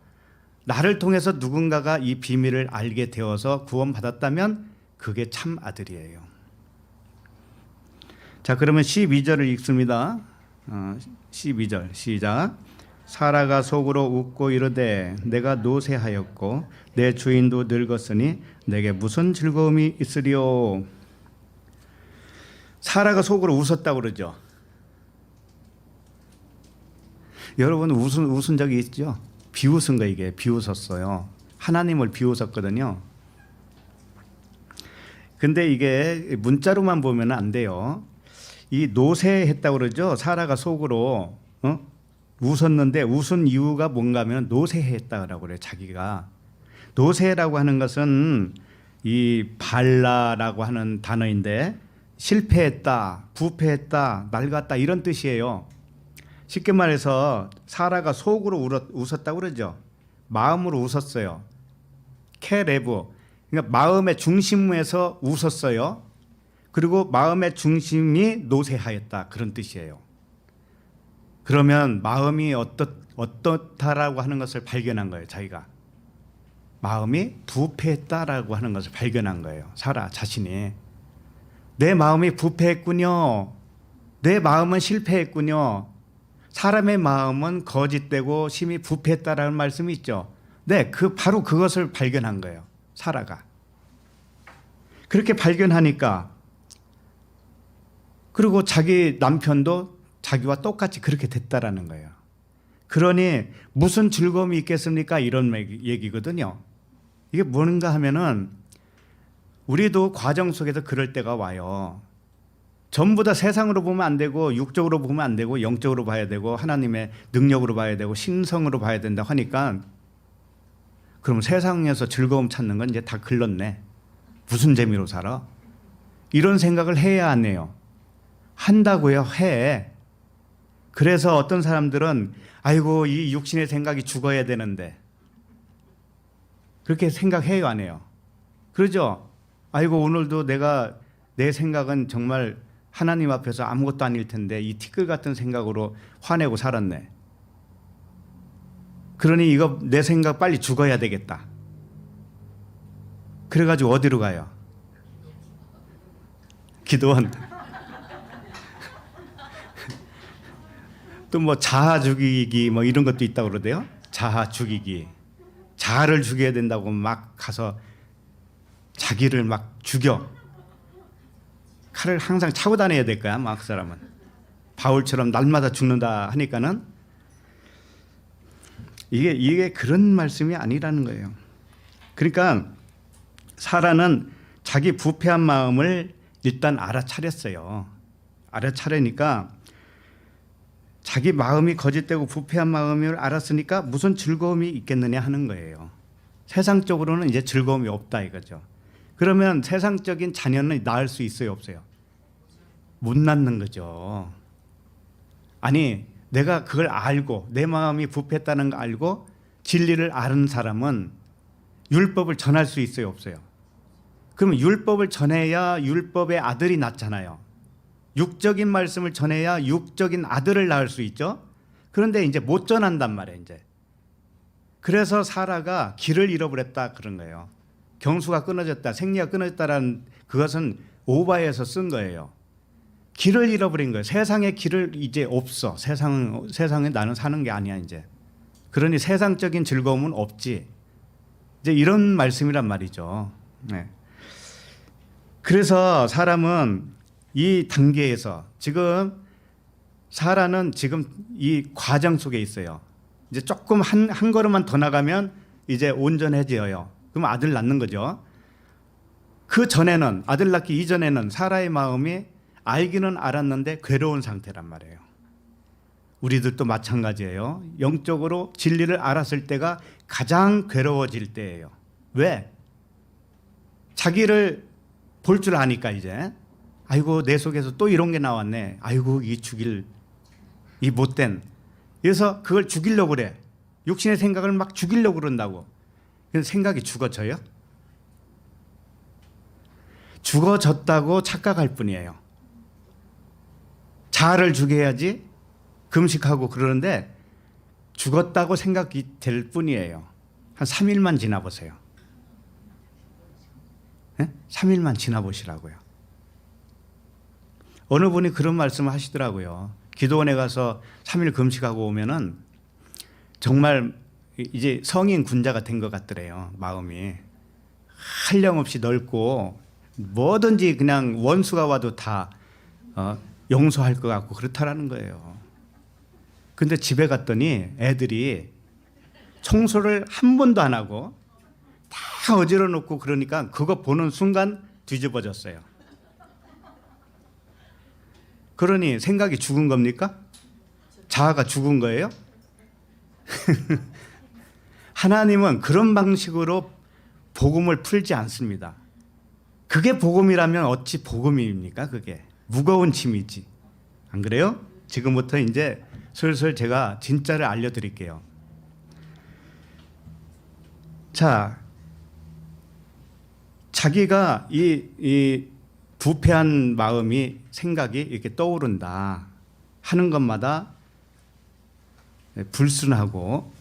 나를 통해서 누군가가 이 비밀을 알게 되어서 구원받았다면 그게 참 아들이에요. 자, 그러면 12절을 읽습니다. 12절 시작. 사라가 속으로 웃고 이르되 내가 노쇠하였고 내 주인도 늙었으니 내게 무슨 즐거움이 있으리요. 사라가 속으로 웃었다고 그러죠. 여러분 웃은 적이 있죠? 비웃은 거, 이게 비웃었어요. 하나님을 비웃었거든요. 근데 이게 문자로만 보면 안 돼요. 이 노쇠했다고 그러죠. 사라가 속으로 웃었는데 웃은 이유가 뭔가 하면 노쇠했다고 그래요. 자기가 노쇠라고 하는 것은 이 발라라고 하는 단어인데 실패했다, 부패했다, 낡았다 이런 뜻이에요. 쉽게 말해서 사라가 속으로 웃었다고 그러죠. 마음으로 웃었어요. 케레브, 그러니까 마음의 중심에서 웃었어요. 그리고 마음의 중심이 노쇠하였다 그런 뜻이에요. 그러면 마음이 어떻다라고 하는 것을 발견한 거예요. 자기가 마음이 부패했다라고 하는 것을 발견한 거예요. 사라 자신이 내 마음이 부패했군요. 내 마음은 실패했군요. 사람의 마음은 거짓되고 심히 부패했다라는 말씀이 있죠. 네, 바로 그것을 발견한 거예요. 사라가. 그렇게 발견하니까, 그리고 자기 남편도 자기와 똑같이 그렇게 됐다라는 거예요. 그러니 무슨 즐거움이 있겠습니까? 이런 얘기거든요. 이게 뭔가 하면은 우리도 과정 속에서 그럴 때가 와요. 전부 다 세상으로 보면 안 되고 육적으로 보면 안 되고 영적으로 봐야 되고 하나님의 능력으로 봐야 되고 신성으로 봐야 된다 하니까, 그럼 세상에서 즐거움 찾는 건 이제 다 글렀네. 무슨 재미로 살아? 이런 생각을 해야 안 해요? 한다고요. 해. 그래서 어떤 사람들은 아이고 이 육신의 생각이 죽어야 되는데 그렇게 생각해요, 안 해요? 그러죠? 아이고 오늘도 내 생각은 정말 하나님 앞에서 아무것도 아닐 텐데 이 티끌 같은 생각으로 화내고 살았네. 그러니 이거 내 생각 빨리 죽어야 되겠다. 그래가지고 어디로 가요? 기도원. 또 뭐 자아 죽이기 뭐 이런 것도 있다고 그러대요. 자아 죽이기. 자아를 죽여야 된다고 막 가서 자기를 막 죽여. 칼을 항상 차고 다녀야 될 거야, 막 그 사람은. 바울처럼 날마다 죽는다 하니까는. 이게 그런 말씀이 아니라는 거예요. 그러니까 사라는 자기 부패한 마음을 일단 알아차렸어요. 알아차리니까 자기 마음이 거짓되고 부패한 마음을 알았으니까 무슨 즐거움이 있겠느냐 하는 거예요. 세상적으로는 이제 즐거움이 없다 이거죠. 그러면 세상적인 자녀는 낳을 수 있어요, 없어요? 못 낳는 거죠. 아니, 내가 그걸 알고 내 마음이 부패했다는 거 알고 진리를 아는 사람은 율법을 전할 수 있어요, 없어요? 그러면 율법을 전해야 율법의 아들이 낳잖아요. 육적인 말씀을 전해야 육적인 아들을 낳을 수 있죠. 그런데 이제 못 전한단 말이에요, 이제. 그래서 사라가 길을 잃어버렸다 그런 거예요. 경수가 끊어졌다, 생리가 끊어졌다라는 그것은 오바에서 쓴 거예요. 길을 잃어버린 거예요. 세상의 길을 이제 없어. 세상에 나는 사는 게 아니야 이제. 그러니 세상적인 즐거움은 없지. 이제 이런 말씀이란 말이죠. 네. 그래서 사람은 이 단계에서 지금 사라는 지금 이 과정 속에 있어요. 이제 조금 한 걸음만 더 나가면 이제 온전해져요. 그럼 아들 낳는 거죠. 그 전에는 아들 낳기 이전에는 사라의 마음이 알기는 알았는데 괴로운 상태란 말이에요. 우리들도 마찬가지예요. 영적으로 진리를 알았을 때가 가장 괴로워질 때예요. 왜? 자기를 볼 줄 아니까 이제 아이고 내 속에서 또 이런 게 나왔네. 아이고 이 못된. 그래서 그걸 죽이려고 그래. 육신의 생각을 막 죽이려고 그런다고. 그래서 생각이 죽어져요? 죽어졌다고 착각할 뿐이에요. 자아를 죽여야지 금식하고 그러는데 죽었다고 생각이 될 뿐이에요. 한 3일만 지나보세요. 네? 3일만 지나보시라고요. 어느 분이 그런 말씀을 하시더라고요. 기도원에 가서 3일 금식하고 오면은 정말 이제 성인 군자가 된 것 같더래요. 마음이 한량없이 넓고 뭐든지 그냥 원수가 와도 다 용서할 것 같고 그렇다라는 거예요. 근데 집에 갔더니 애들이 청소를 한 번도 안 하고 다 어지러 놓고 그러니까 그거 보는 순간 뒤집어졌어요. 그러니 생각이 죽은 겁니까? 자아가 죽은 거예요? 하나님은 그런 방식으로 복음을 풀지 않습니다. 그게 복음이라면 어찌 복음입니까? 그게 무거운 짐이지. 안 그래요? 지금부터 이제 슬슬 제가 진짜를 알려드릴게요. 자, 자기가 이 부패한 마음이 생각이 이렇게 떠오른다 하는 것마다 불순하고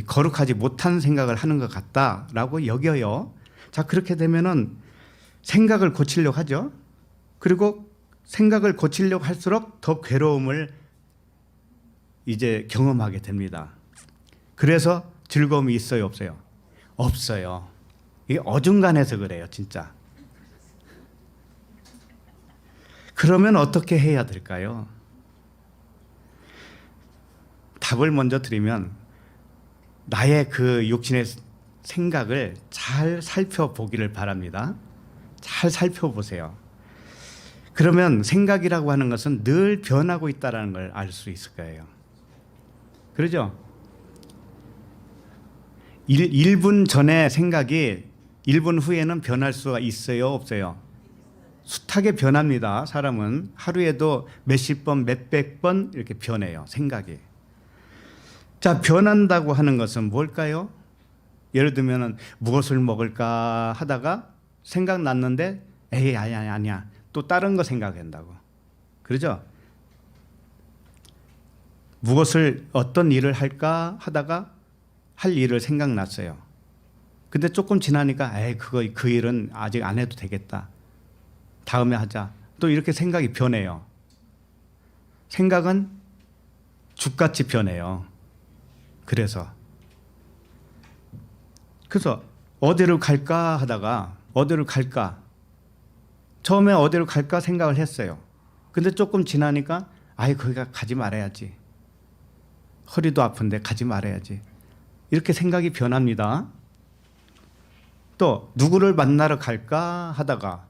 거룩하지 못한 생각을 하는 것 같다라고 여겨요. 자, 그렇게 되면은 생각을 고치려고 하죠. 그리고 생각을 고치려고 할수록 더 괴로움을 이제 경험하게 됩니다. 그래서 즐거움이 있어요, 없어요? 없어요. 이게 어중간해서 그래요, 진짜. 그러면 어떻게 해야 될까요? 답을 먼저 드리면 나의 그 육신의 생각을 잘 살펴보기를 바랍니다. 잘 살펴보세요. 그러면 생각이라고 하는 것은 늘 변하고 있다는 걸 알 수 있을 거예요. 그러죠? 1분 전에 생각이 1분 후에는 변할 수가 있어요, 없어요? 숱하게 변합니다. 사람은 하루에도 몇십 번, 몇백 번 이렇게 변해요, 생각이. 자, 변한다고 하는 것은 뭘까요? 예를 들면 무엇을 먹을까 하다가 생각났는데 에이 아니야 또 다른 거 생각한다고. 그러죠? 무엇을 어떤 일을 할까 하다가 할 일을 생각났어요. 근데 조금 지나니까 에이 그 일은 아직 안 해도 되겠다. 다음에 하자. 또 이렇게 생각이 변해요. 생각은 죽같이 변해요. 그래서 어디로 갈까 하다가 어디로 갈까? 처음에 어디로 갈까 생각을 했어요. 근데 조금 지나니까 거기가 가지 말아야지. 허리도 아픈데 가지 말아야지. 이렇게 생각이 변합니다. 또 누구를 만나러 갈까 하다가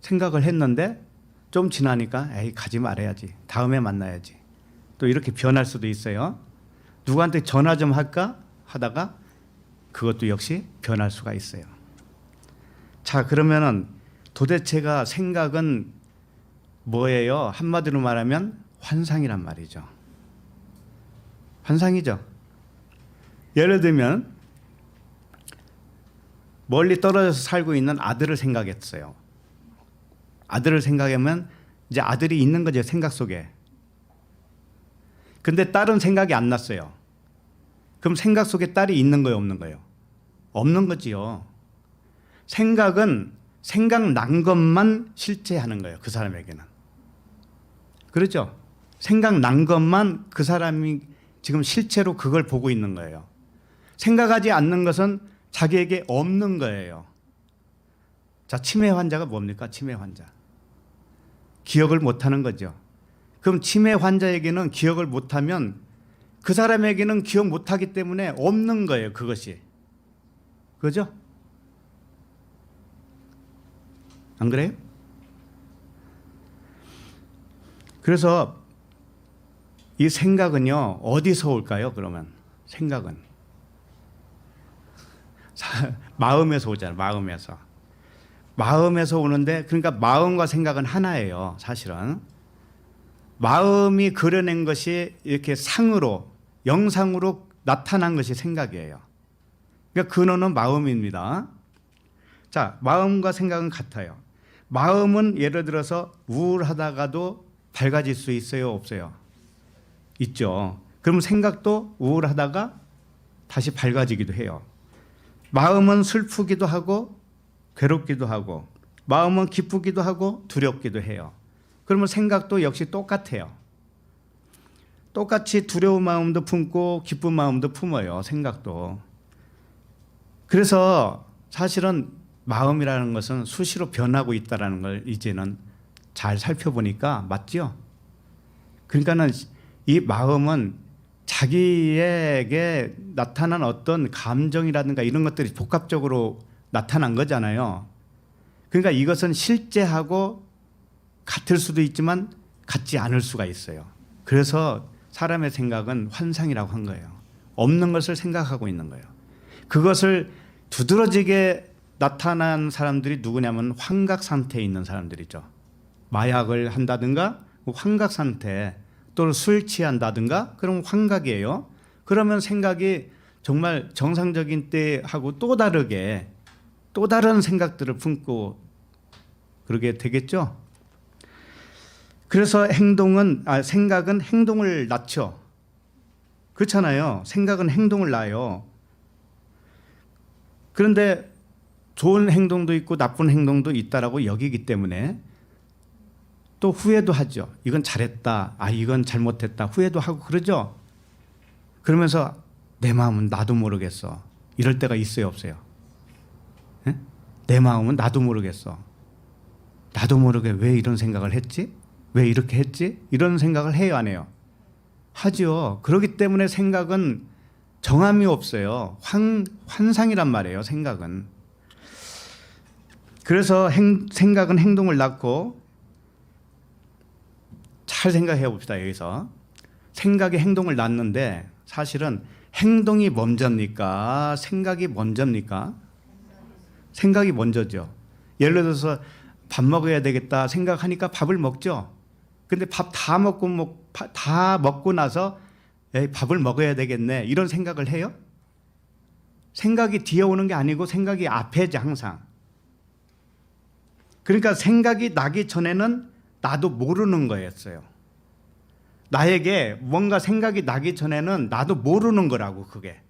생각을 했는데 좀 지나니까 에이 가지 말아야지. 다음에 만나야지. 또 이렇게 변할 수도 있어요. 누구한테 전화 좀 할까 하다가 그것도 역시 변할 수가 있어요. 자, 그러면은 도대체가 생각은 뭐예요? 한마디로 말하면 환상이란 말이죠. 환상이죠. 예를 들면 멀리 떨어져서 살고 있는 아들을 생각했어요. 아들을 생각하면 이제 아들이 있는 거죠, 생각 속에. 근데 딸은 생각이 안 났어요. 그럼 생각 속에 딸이 있는 거예요, 없는 거예요? 없는 거지요. 생각은 생각난 것만 실제하는 거예요, 그 사람에게는. 그렇죠? 생각난 것만 그 사람이 지금 실제로 그걸 보고 있는 거예요. 생각하지 않는 것은 자기에게 없는 거예요. 자, 치매 환자가 뭡니까? 치매 환자. 기억을 못하는 거죠. 그럼 치매 환자에게는 기억을 못하면 그 사람에게는 기억 못하기 때문에 없는 거예요, 그것이. 그죠? 안 그래요? 그래서 이 생각은요, 어디서 올까요, 그러면? 생각은. 마음에서 오잖아요, 마음에서. 마음에서 오는데, 그러니까 마음과 생각은 하나예요, 사실은. 마음이 그려낸 것이 이렇게 상으로, 영상으로 나타난 것이 생각이에요. 그러니까 근원은 마음입니다. 자, 마음과 생각은 같아요. 마음은 예를 들어서 우울하다가도 밝아질 수 있어요, 없어요? 있죠. 그럼 생각도 우울하다가 다시 밝아지기도 해요. 마음은 슬프기도 하고 괴롭기도 하고 마음은 기쁘기도 하고 두렵기도 해요. 그러면 생각도 역시 똑같아요. 똑같이 두려운 마음도 품고 기쁜 마음도 품어요, 생각도. 그래서 사실은 마음이라는 것은 수시로 변하고 있다는 걸 이제는 잘 살펴보니까 맞죠? 그러니까는 이 마음은 자기에게 나타난 어떤 감정이라든가 이런 것들이 복합적으로 나타난 거잖아요. 그러니까 이것은 실제하고 같을 수도 있지만 같지 않을 수가 있어요. 그래서 사람의 생각은 환상이라고 한 거예요. 없는 것을 생각하고 있는 거예요. 그것을 두드러지게 나타난 사람들이 누구냐면 환각 상태에 있는 사람들이죠. 마약을 한다든가 환각 상태, 또는 술 취한다든가 그럼 환각이에요. 그러면 생각이 정말 정상적인 때하고 또 다르게 또 다른 생각들을 품고 그러게 되겠죠. 그래서 생각은 행동을 낳죠. 그렇잖아요. 생각은 행동을 낳아요. 그런데 좋은 행동도 있고 나쁜 행동도 있다라고 여기기 때문에 또 후회도 하죠. 이건 잘했다. 이건 잘못했다. 후회도 하고 그러죠. 그러면서 내 마음은 나도 모르겠어. 이럴 때가 있어요, 없어요? 네? 내 마음은 나도 모르겠어. 나도 모르게 왜 이런 생각을 했지? 왜 이렇게 했지? 이런 생각을 해요, 안 해요? 하죠. 그렇기 때문에 생각은 정함이 없어요. 환상이란 말이에요, 생각은. 그래서 생각은 행동을 낳고 잘 생각해 봅시다. 여기서 생각이 행동을 낳는데 사실은 행동이 먼저입니까? 생각이 먼저입니까? 생각이 먼저죠. 예를 들어서 밥 먹어야 되겠다 생각하니까 밥을 먹죠. 근데 밥 다 먹고 나서 밥을 먹어야 되겠네 이런 생각을 해요? 생각이 뒤에 오는 게 아니고 생각이 앞에지 항상. 그러니까 생각이 나기 전에는 나도 모르는 거였어요. 나에게 뭔가 생각이 나기 전에는 나도 모르는 거라고 그게.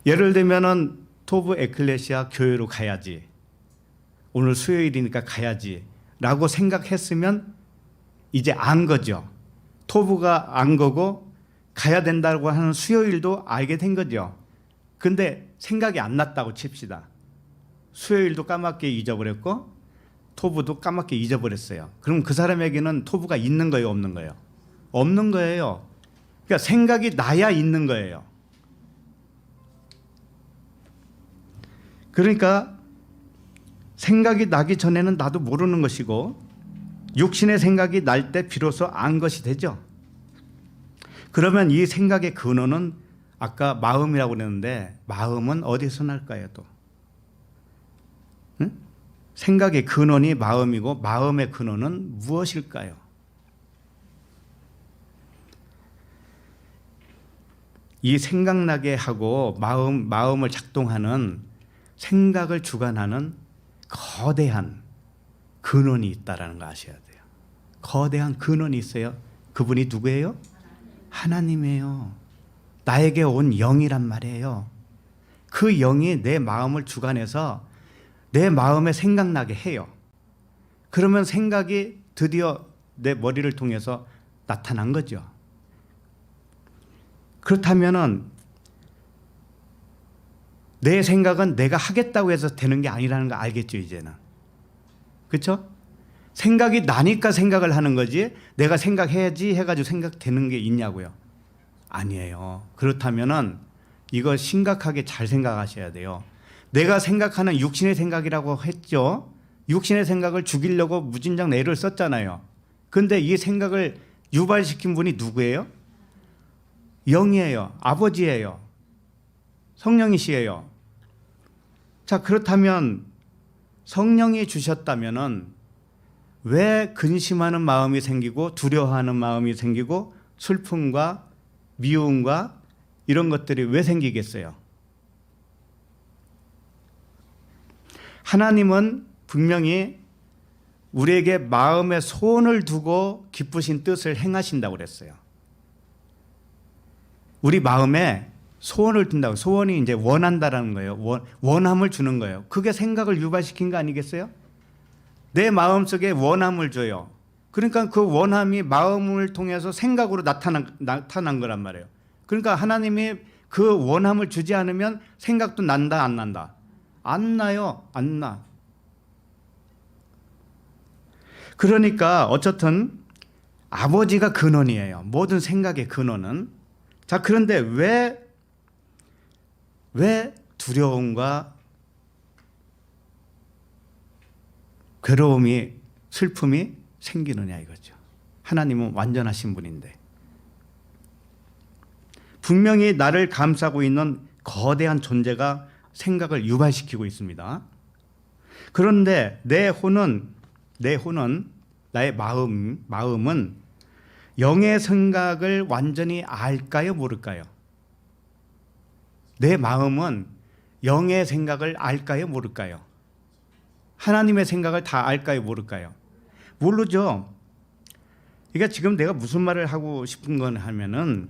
예를 들면은 토브 에클레시아 교회로 가야지. 오늘 수요일이니까 가야지 라고 생각했으면 이제 안 거죠. 토브가 안 거고 가야 된다고 하는 수요일도 알게 된 거죠. 근데 생각이 안 났다고 칩시다. 수요일도 까맣게 잊어버렸고 토브도 까맣게 잊어버렸어요. 그럼 그 사람에게는 토브가 있는 거예요, 없는 거예요? 없는 거예요. 그러니까 생각이 나야 있는 거예요. 그러니까 생각이 나기 전에는 나도 모르는 것이고 육신의 생각이 날 때 비로소 안 것이 되죠. 그러면 이 생각의 근원은 아까 마음이라고 그랬는데 마음은 어디서 날까요 또? 응? 생각의 근원이 마음이고 마음의 근원은 무엇일까요? 이 생각나게 하고 마음을 작동하는 생각을 주관하는 거대한 근원이 있다라는 거 아셔야 돼요. 거대한 근원이 있어요. 그분이 누구예요? 하나님이에요. 나에게 온 영이란 말이에요. 그 영이 내 마음을 주관해서 내 마음에 생각나게 해요. 그러면 생각이 드디어 내 머리를 통해서 나타난 거죠. 그렇다면은 내 생각은 내가 하겠다고 해서 되는 게 아니라는 거 알겠죠, 이제는. 그렇죠? 생각이 나니까 생각을 하는 거지 내가 생각해야지 해가지고 생각되는 게 있냐고요. 아니에요. 그렇다면은 이거 심각하게 잘 생각하셔야 돼요. 내가 생각하는 육신의 생각이라고 했죠. 육신의 생각을 죽이려고 무진장 애를 썼잖아요. 그런데 이 생각을 유발시킨 분이 누구예요? 영이에요. 아버지예요. 성령이시에요. 자, 그렇다면 성령이 주셨다면은 왜 근심하는 마음이 생기고 두려워하는 마음이 생기고 슬픔과 미움과 이런 것들이 왜 생기겠어요? 하나님은 분명히 우리에게 마음에 소원을 두고 기쁘신 뜻을 행하신다고 그랬어요. 우리 마음에 소원을 둔다고. 소원이 이제 원한다라는 거예요. 원함을 주는 거예요. 그게 생각을 유발시킨 거 아니겠어요? 내 마음속에 원함을 줘요. 그러니까 그 원함이 마음을 통해서 생각으로 나타난 거란 말이에요. 그러니까 하나님이 그 원함을 주지 않으면 생각도 난다 안 난다? 안 나요. 안 나. 그러니까 어쨌든 아버지가 근원이에요. 모든 생각의 근원은. 자, 그런데 왜 두려움과 괴로움이 슬픔이 생기느냐 이거죠. 하나님은 완전하신 분인데 분명히 나를 감싸고 있는 거대한 존재가 생각을 유발시키고 있습니다. 그런데 내 혼은 나의 마음은 영의 생각을 완전히 알까요 모를까요? 내 마음은 영의 생각을 알까요 모를까요? 하나님의 생각을 다 알까요 모를까요? 모르죠. 그러니까 지금 내가 무슨 말을 하고 싶은 건 하면은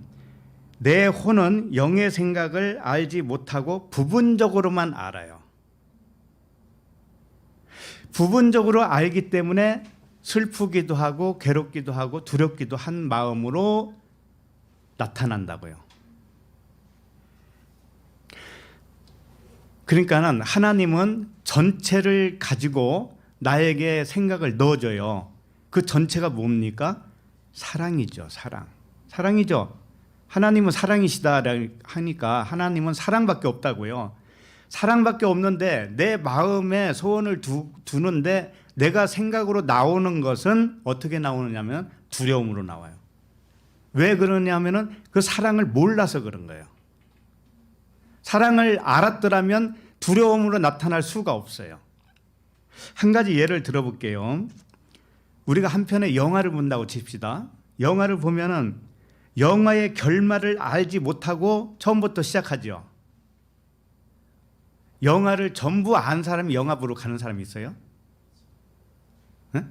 내 혼은 영의 생각을 알지 못하고 부분적으로만 알아요. 부분적으로 알기 때문에 슬프기도 하고 괴롭기도 하고 두렵기도 한 마음으로 나타난다고요. 그러니까는 하나님은 전체를 가지고 나에게 생각을 넣어줘요. 그 전체가 뭡니까? 사랑이죠. 사랑이죠. 하나님은 사랑이시다 하니까 하나님은 사랑밖에 없다고요. 사랑밖에 없는데 내 마음에 소원을 두는데 내가 생각으로 나오는 것은 어떻게 나오느냐면 두려움으로 나와요. 왜 그러냐면은 그 사랑을 몰라서 그런 거예요. 사랑을 알았더라면 두려움으로 나타날 수가 없어요. 한 가지 예를 들어볼게요. 우리가 한 편의 영화를 본다고 칩시다. 영화를 보면은 영화의 결말을 알지 못하고 처음부터 시작하죠. 영화를 전부 안 사람이 영화 보러 가는 사람이 있어요? 네?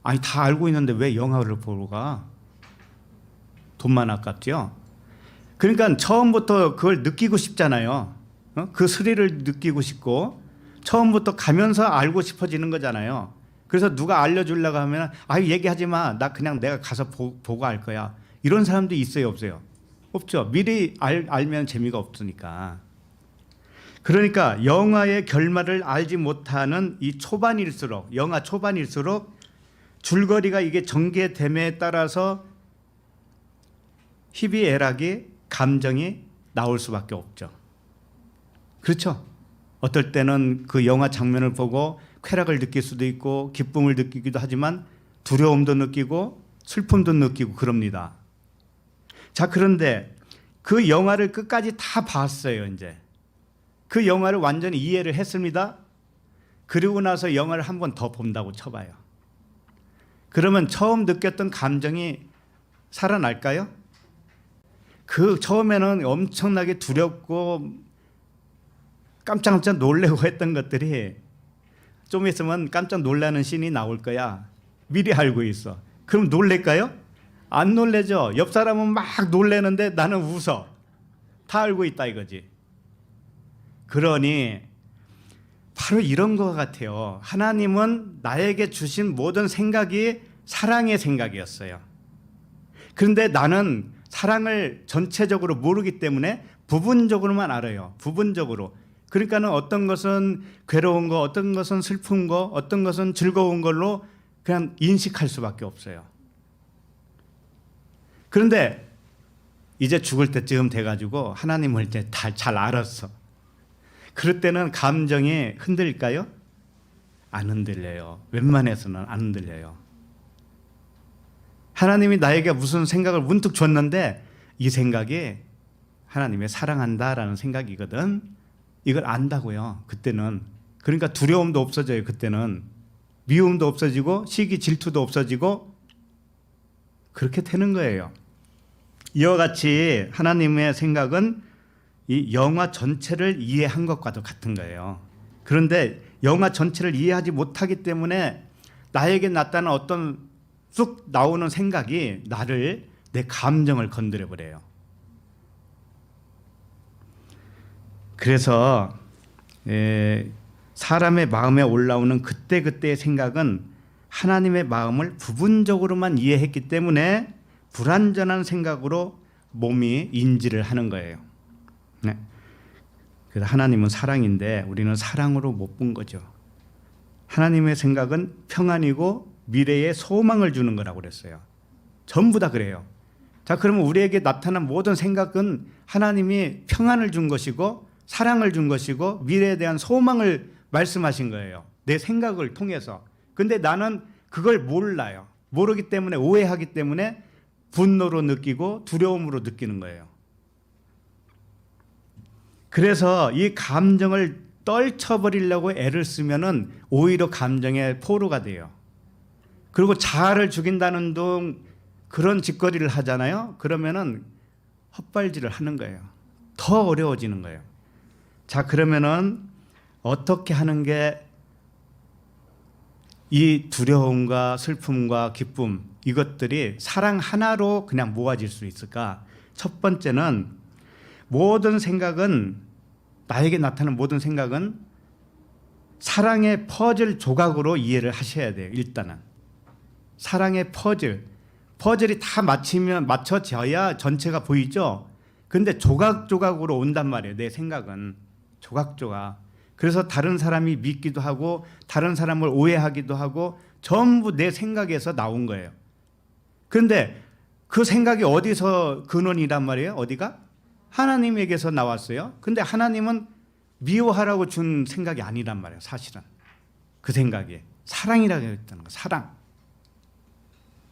아니 다 알고 있는데 왜 영화를 보러 가? 돈만 아깝죠? 그러니까 처음부터 그걸 느끼고 싶잖아요. 그 스릴을 느끼고 싶고 처음부터 가면서 알고 싶어지는 거잖아요. 그래서 누가 알려주려고 하면 얘기하지 마. 나 그냥 내가 가서 보고 알 거야. 이런 사람도 있어요 없어요? 없죠. 미리 알면 재미가 없으니까. 그러니까 영화의 결말을 알지 못하는 이 초반일수록 영화 초반일수록 줄거리가 이게 전개됨에 따라서 희비애락이 감정이 나올 수밖에 없죠. 그렇죠? 어떨 때는 그 영화 장면을 보고 쾌락을 느낄 수도 있고 기쁨을 느끼기도 하지만 두려움도 느끼고 슬픔도 느끼고 그럽니다. 자, 그런데 그 영화를 끝까지 다 봤어요. 이제 그 영화를 완전히 이해를 했습니다. 그리고 나서 영화를 한 번 더 본다고 쳐봐요. 그러면 처음 느꼈던 감정이 살아날까요? 그 처음에는 엄청나게 두렵고 깜짝깜짝 놀래고 했던 것들이 좀 있으면 깜짝 놀라는 씬이 나올 거야. 미리 알고 있어. 그럼 놀랄까요? 안 놀래죠. 옆 사람은 막 놀래는데 나는 웃어. 다 알고 있다 이거지. 그러니 바로 이런 것 같아요. 하나님은 나에게 주신 모든 생각이 사랑의 생각이었어요. 그런데 나는 사랑을 전체적으로 모르기 때문에 부분적으로만 알아요. 부분적으로. 그러니까는 어떤 것은 괴로운 거, 어떤 것은 슬픈 거, 어떤 것은 즐거운 걸로 그냥 인식할 수밖에 없어요. 그런데 이제 죽을 때쯤 돼가지고 하나님을 이제 잘 알았어. 그럴 때는 감정이 흔들릴까요? 안 흔들려요. 웬만해서는 안 흔들려요. 하나님이 나에게 무슨 생각을 문득 줬는데 이 생각이 하나님의 사랑한다라는 생각이거든. 이걸 안다고요. 그때는. 그러니까 두려움도 없어져요. 그때는. 미움도 없어지고 시기 질투도 없어지고 그렇게 되는 거예요. 이와 같이 하나님의 생각은 이 영화 전체를 이해한 것과도 같은 거예요. 그런데 영화 전체를 이해하지 못하기 때문에 나에게 나타나는 어떤 쑥 나오는 생각이 나를 내 감정을 건드려 버려요. 그래서 사람의 마음에 올라오는 그때그때의 생각은 하나님의 마음을 부분적으로만 이해했기 때문에 불완전한 생각으로 몸이 인지를 하는 거예요. 네. 그래서 하나님은 사랑인데 우리는 사랑으로 못 본 거죠. 하나님의 생각은 평안이고 미래에 소망을 주는 거라고 그랬어요. 전부 다 그래요. 자, 그러면 우리에게 나타난 모든 생각은 하나님이 평안을 준 것이고 사랑을 준 것이고 미래에 대한 소망을 말씀하신 거예요. 내 생각을 통해서. 근데 나는 그걸 몰라요. 모르기 때문에 오해하기 때문에 분노로 느끼고 두려움으로 느끼는 거예요. 그래서 이 감정을 떨쳐버리려고 애를 쓰면은 오히려 감정의 포로가 돼요. 그리고 자아를 죽인다는 둥 그런 짓거리를 하잖아요. 그러면은 헛발질을 하는 거예요. 더 어려워지는 거예요. 자, 그러면은 어떻게 하는 게 이 두려움과 슬픔과 기쁨 이것들이 사랑 하나로 그냥 모아질 수 있을까? 첫 번째는 모든 생각은 나에게 나타나는 모든 생각은 사랑의 퍼즐 조각으로 이해를 하셔야 돼요. 일단은 사랑의 퍼즐이 다 맞춰져야 전체가 보이죠. 근데 조각조각으로 온단 말이에요. 내 생각은 조각조각. 그래서 다른 사람이 믿기도 하고 다른 사람을 오해하기도 하고 전부 내 생각에서 나온 거예요. 그런데 그 생각이 어디서 근원이란 말이에요? 어디가? 하나님에게서 나왔어요. 근데 하나님은 미워하라고 준 생각이 아니란 말이에요. 사실은 그 생각이 사랑이라고 했다는 거.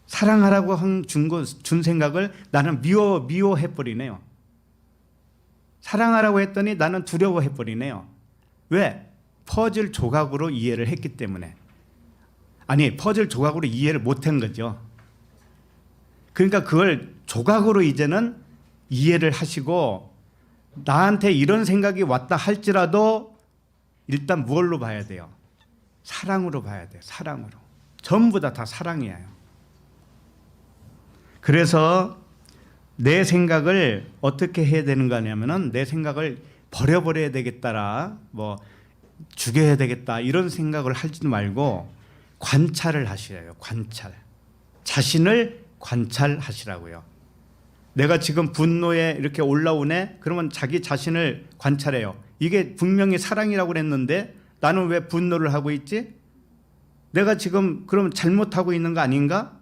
사랑하라고 준 생각을 나는 미워해버리네요. 사랑하라고 했더니 나는 두려워해버리네요. 왜? 퍼즐 조각으로 이해를 했기 때문에. 아니, 퍼즐 조각으로 이해를 못한 거죠. 그러니까 그걸 조각으로 이제는 이해를 하시고 나한테 이런 생각이 왔다 할지라도 일단 무엇로 봐야 돼요? 사랑으로 봐야 돼요. 사랑으로. 전부 다 사랑이에요. 그래서 내 생각을 어떻게 해야 되는 거냐면은 내 생각을 버려버려야 되겠다라 뭐 죽여야 되겠다 이런 생각을 하지 말고 관찰을 하시래요. 관찰. 자신을 관찰하시라고요. 내가 지금 분노에 이렇게 올라오네? 그러면 자기 자신을 관찰해요. 이게 분명히 사랑이라고 그랬는데 나는 왜 분노를 하고 있지? 내가 지금 그럼 잘못하고 있는 거 아닌가?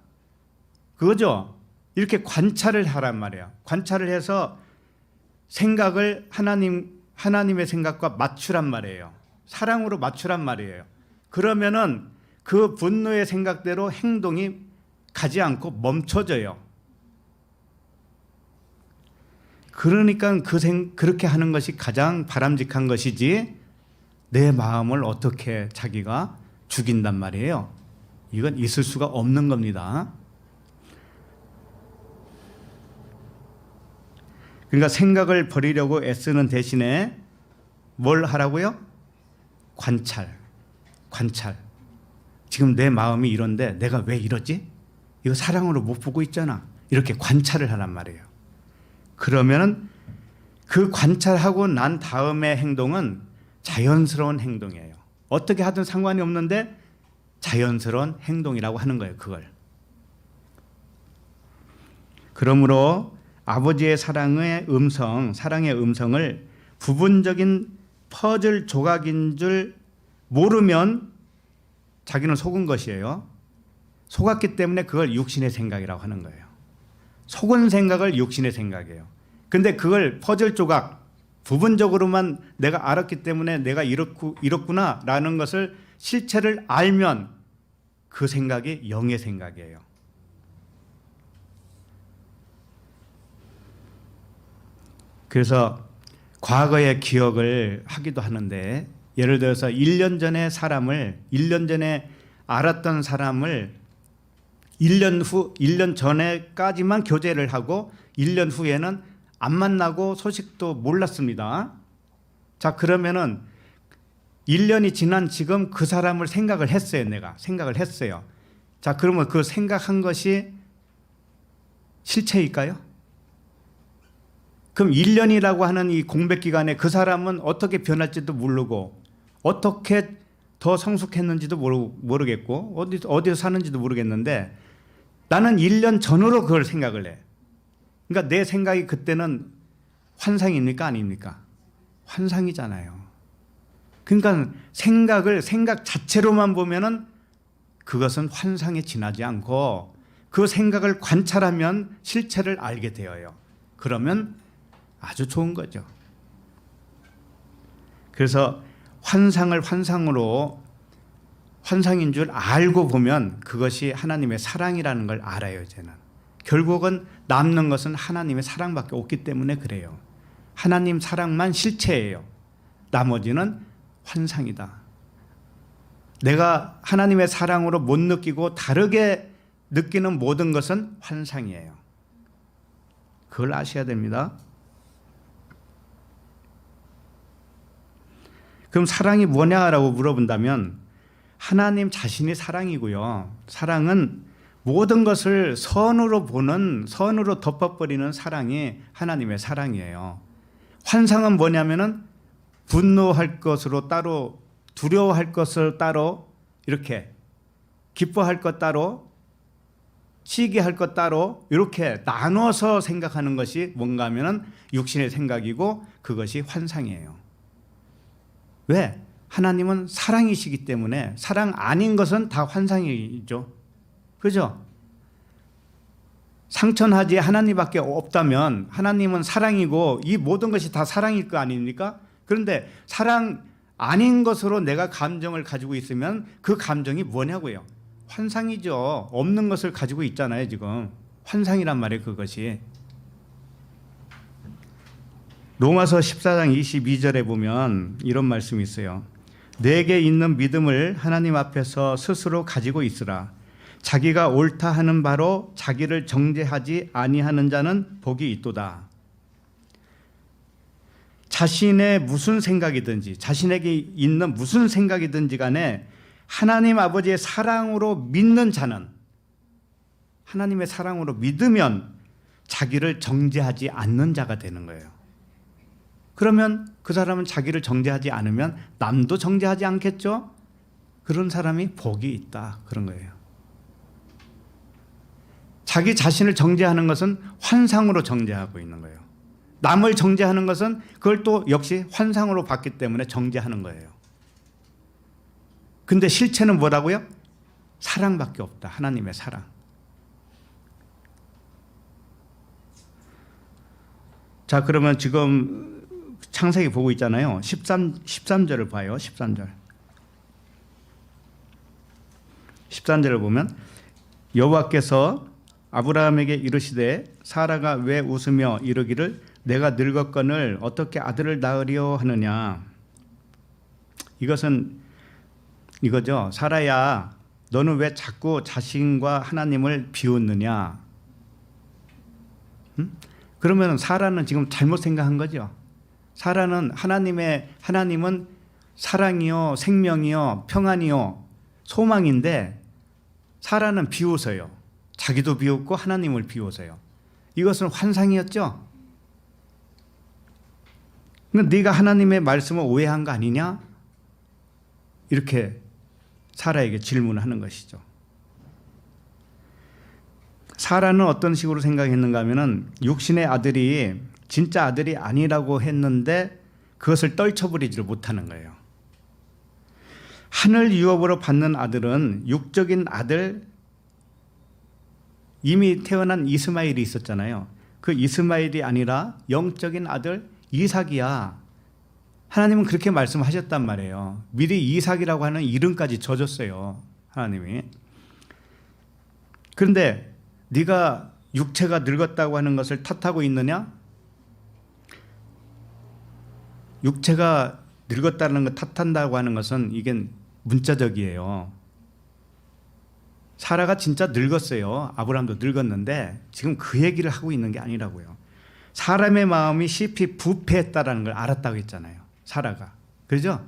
그거죠. 이렇게 관찰을 하란 말이에요. 관찰을 해서 생각을 하나님의 생각과 맞추란 말이에요. 사랑으로 맞추란 말이에요. 그러면은 그 분노의 생각대로 행동이 가지 않고 멈춰져요. 그러니까 그렇게 하는 것이 가장 바람직한 것이지, 내 마음을 어떻게 자기가 죽인단 말이에요. 이건 있을 수가 없는 겁니다. 그러니까 생각을 버리려고 애쓰는 대신에 뭘 하라고요? 관찰. 지금 내 마음이 이런데 내가 왜 이러지? 이거 사랑으로 못 보고 있잖아. 이렇게 관찰을 하란 말이에요. 그러면은 그 관찰하고 난 다음의 행동은 자연스러운 행동이에요. 어떻게 하든 상관이 없는데 자연스러운 행동이라고 하는 거예요, 그걸. 그러므로 아버지의 사랑의 음성을 부분적인 퍼즐 조각인 줄 모르면 자기는 속은 것이에요. 속았기 때문에 그걸 육신의 생각이라고 하는 거예요. 속은 생각을 육신의 생각이에요. 근데 그걸 퍼즐 조각 부분적으로만 내가 알았기 때문에 내가 이렇구나라는 것을 실체를 알면 그 생각이 영의 생각이에요. 그래서 과거의 기억을 하기도 하는데, 예를 들어서 1년 전에 알았던 사람을 1년 전에까지만 교제를 하고 1년 후에는 안 만나고 소식도 몰랐습니다. 자, 그러면은 1년이 지난 지금 그 사람을 생각을 했어요. 내가 생각을 했어요. 자, 그러면 그 생각한 것이 실체일까요? 그럼 1년이라고 하는 이 공백 기간에 그 사람은 어떻게 변할지도 모르고, 어떻게 더 성숙했는지도 모르겠고, 어디서 사는지도 모르겠는데, 나는 1년 전으로 그걸 생각을 해. 그러니까 내 생각이 그때는 환상입니까? 아닙니까? 환상이잖아요. 그러니까 생각 자체로만 보면은 그것은 환상에 지나지 않고, 그 생각을 관찰하면 실체를 알게 되어요. 그러면 아주 좋은 거죠. 그래서 환상을 환상인 줄 알고 보면 그것이 하나님의 사랑이라는 걸 알아요. 저는 결국은 남는 것은 하나님의 사랑밖에 없기 때문에 그래요. 하나님 사랑만 실체예요. 나머지는 환상이다. 내가 하나님의 사랑으로 못 느끼고 다르게 느끼는 모든 것은 환상이에요. 그걸 아셔야 됩니다. 그럼 사랑이 뭐냐라고 물어본다면, 하나님 자신이 사랑이고요. 사랑은 모든 것을 선으로 덮어버리는 사랑이 하나님의 사랑이에요. 환상은 뭐냐면은 분노할 것으로 따로, 두려워할 것을 따로, 이렇게 기뻐할 것 따로, 시기할 것 따로, 이렇게 나눠서 생각하는 것이 뭔가 하면은 육신의 생각이고, 그것이 환상이에요. 왜? 하나님은 사랑이시기 때문에 사랑 아닌 것은 다 환상이죠. 그죠? 상천하지 하나님밖에 없다면 하나님은 사랑이고 이 모든 것이 다 사랑일 거 아닙니까? 그런데 사랑 아닌 것으로 내가 감정을 가지고 있으면 그 감정이 뭐냐고요? 환상이죠. 없는 것을 가지고 있잖아요. 지금 환상이란 말이에요. 그것이. 로마서 14장 22절에 보면 이런 말씀이 있어요. 내게 있는 믿음을 하나님 앞에서 스스로 가지고 있으라. 자기가 옳다 하는 바로 자기를 정죄하지 아니하는 자는 복이 있도다. 자신의 무슨 생각이든지, 자신에게 있는 무슨 생각이든지 간에 하나님 아버지의 사랑으로 믿는 자는, 하나님의 사랑으로 믿으면 자기를 정죄하지 않는 자가 되는 거예요. 그러면 그 사람은 자기를 정죄하지 않으면 남도 정죄하지 않겠죠? 그런 사람이 복이 있다. 그런 거예요. 자기 자신을 정죄하는 것은 환상으로 정죄하고 있는 거예요. 남을 정죄하는 것은 그걸 또 역시 환상으로 봤기 때문에 정죄하는 거예요. 근데 실체는 뭐라고요? 사랑밖에 없다. 하나님의 사랑. 자, 그러면 지금 창세기 보고 있잖아요. 13절을 봐요. 13절. 13절을 보면 여호와께서 아브라함에게 이르시되 사라가 왜 웃으며 이르기를 내가 늙었거늘 어떻게 아들을 낳으려 하느냐. 이것은 이거죠. 사라야, 너는 왜 자꾸 자신과 하나님을 비웃느냐. 그러면 사라는 지금 잘못 생각한 거죠. 사라는 하나님은 사랑이요, 생명이요, 평안이요, 소망인데 사라는 비웃어요. 자기도 비웃고 하나님을 비웃어요. 이것은 환상이었죠. 그러니까 네가 하나님의 말씀을 오해한 거 아니냐? 이렇게 사라에게 질문을 하는 것이죠. 사라는 어떤 식으로 생각했는가 하면은 육신의 아들이 진짜 아들이 아니라고 했는데 그것을 떨쳐버리지를 못하는 거예요. 하늘 유업으로 받는 아들은 육적인 아들, 이미 태어난 이스마엘이 있었잖아요. 그 이스마엘이 아니라 영적인 아들 이삭이야. 하나님은 그렇게 말씀하셨단 말이에요. 미리 이삭이라고 하는 이름까지 져줬어요, 하나님이. 그런데 네가 육체가 늙었다고 하는 것을 탓하고 있느냐? 육체가 늙었다는 걸 탓한다고 하는 것은 이게 문자적이에요. 사라가 진짜 늙었어요. 아브라함도 늙었는데 지금 그 얘기를 하고 있는 게 아니라고요. 사람의 마음이 쉽이 부패했다라는 걸 알았다고 했잖아요. 사라가. 그렇죠?